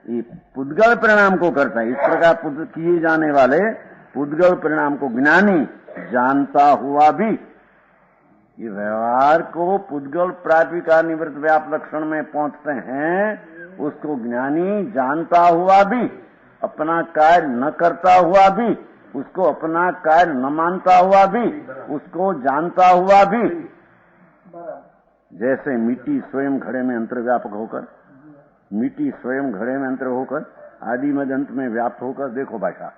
ये पुद्गल परिणाम को करता है। इस प्रकार किए जाने वाले पुद्गल परिणाम को ज्ञानी जानता हुआ भी, ये व्यवहार को पुद्गल प्रातिकार निवृत्त व्याप लक्षण में पहुंचते हैं, उसको ज्ञानी जानता हुआ भी, अपना कार्य न करता हुआ भी, उसको अपना कार्य न मानता हुआ भी, उसको जानता हुआ भी, जैसे मिट्टी स्वयं घड़े में अंतर्व्यापक होकर, मिट्टी स्वयं घड़े में अंतर होकर आदि मध्य अंत में व्याप्त होकर, देखो भाषा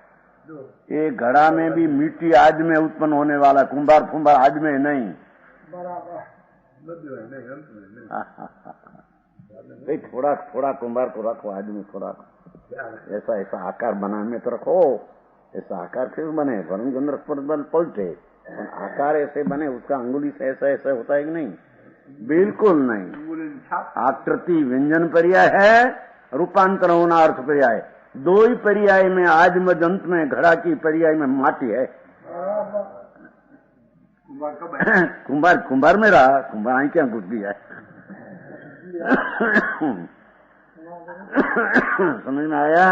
एक घड़ा में भी मिट्टी आदि में उत्पन्न होने वाला, कुंभार फुंभार आदि में नहीं। थोड़ा थोड़ा कुंभार को रखो, आदि में थोड़ा ऐसा ऐसा आकार बनाने में तो रखो। ऐसा आकार फिर बने, वरुण चंद्र पर बल पलटे, आकार ऐसे बने, उसका अंगुली से ऐसा ऐसा होता है कि नहीं? बिल्कुल नहीं। आकृति व्यंजन पर्याय है, रूपांतर होना अर्थ पर्याय। दो ही पर्याय में आदि मध्य अंत में घड़ा की पर्याय में माटी है। कुंभार में रहा, कुंभार आई क्या घुस गया है। समझ में आया?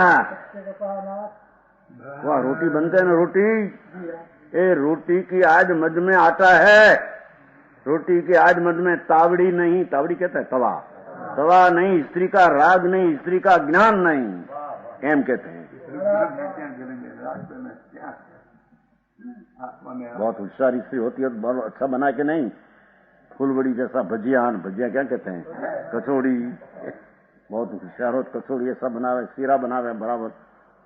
वह रोटी बनते है ना, रोटी, रोटी की आज मध्य में आटा है, रोटी के आज मध्य में तावड़ी नहीं, तावड़ी कहता है तवा, तवा नहीं, स्त्री का राग नहीं, स्त्री का ज्ञान नहीं, एम कहते हैं। बहुत होशियार स्त्री होती है तो बहुत अच्छा बना के नहीं, फूलबड़ी जैसा भजिया, भजिया क्या कहते हैं, कचौड़ी, बहुत होशियार हो कचौड़ी ऐसा बनावे, सीरा बनावे बराबर।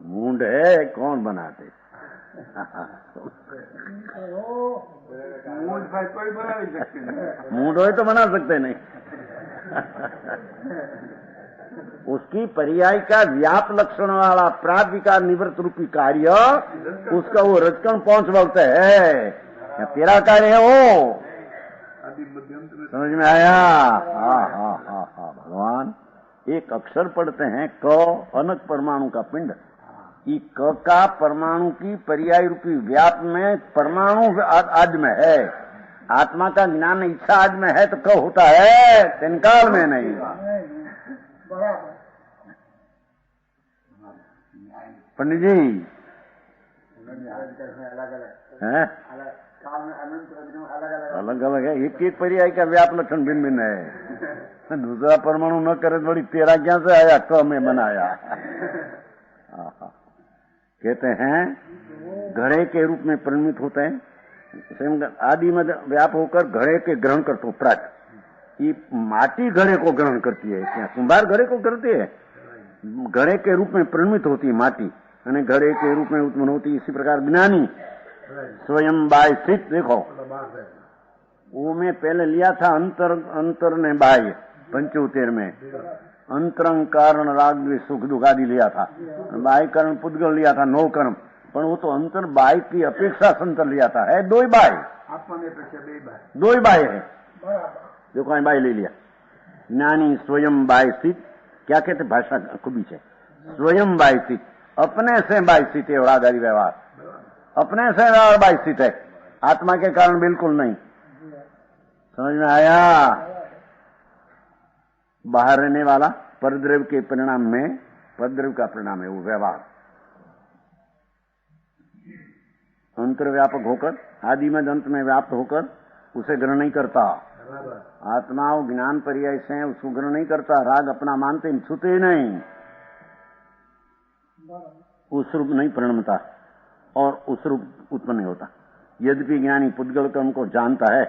मूंड है, कौन बनाते? मूंड हो तो बना सकते नहीं। उसकी पर्याय का व्याप लक्षण वाला प्रातिकार निवृत्त रूपी कार्य, उसका वो रचकन पहुंच बोलते है, तेरा कार्य है वो। समझ में आया? हाँ भगवान एक अक्षर पढ़ते हैं, क अनक परमाणु का पिंड, क का परमाणु की पर्याय रूपी व्याप में परमाणु आदि में है। आत्मा का ज्ञान इच्छा आदि में है तो क होता है, तिनकाल में नहीं। पंडित जी अलग अलग है, एक एक पर्याय का व्याप लक्षण भिन्न भिन्न है। दूसरा परमाणु न करे बड़ी तेरा क्या से आया, क में बनाया। कहते हैं घड़े के रूप में परिणमित होते हैं, आदि में व्याप होकर घड़े के ग्रहण करते हो। प्राट ये माटी घड़े को ग्रहण करती है, क्या कुंभार घड़े को करती है? घड़े के रूप में परिणमित होती है माटी, यानी घड़े के रूप में उत्पन्न होती, इसी प्रकार ज्ञानी स्वयं बाह्य स्थित। देखो वो मैं पहले लिया था अंतर ने बाह्य 75 में, अंतरंग कारण राग द्वेष सुख दुख आदि लिया था, बाह्य कारण पुद्गल लिया था 9 कर्म, पर वो तो अंतर बाह्य की अपेक्षा संतर लिया था, है 2 ही बाह्य, दो ही बाह्य है। देखो आई बाह्य ले लिया। ज्ञानी स्वयं बाह्य स्थित, क्या कहते भाषा खूबी है, स्वयं बाह्य स्थित, अपने से बाह्य स्थित है, और आधारी व्यवहार अपने से व्यवहार बाह्य स्थित है, आत्मा के कारण बिल्कुल नहीं। समझ में आया? बाहर रहने वाला परद्रव्य के परिणाम में, परद्रव्य का परिणाम है वो व्यवहार, अंतर्व्यापक होकर आदि में अंत में व्याप्त होकर उसे ग्रहण नहीं करता। आत्मा वो ज्ञान पर्याय से है, उसको ग्रहण नहीं करता, राग अपना मानते छूते नहीं, उस रूप नहीं परिणमता और उस रूप उत्पन्न नहीं होता। यद्यपि ज्ञानी पुद्गल कर्म को जानता है,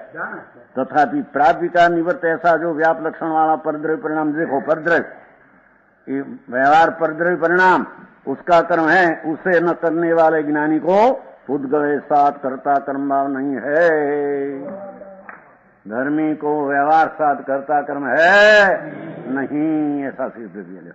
तथापि प्राप्त विकार निवृत्त ऐसा जो व्याप लक्षण वाला परद्रव्य परिणाम, देखो परद्रव्य व्यवहार परद्रव्य परिणाम उसका कर्म है, उसे न करने वाले ज्ञानी को पुद्गल साथ करता कर्म भाव नहीं है। धर्मी को व्यवहार साथ करता कर्म है नहीं, ऐसा सिद्ध किया।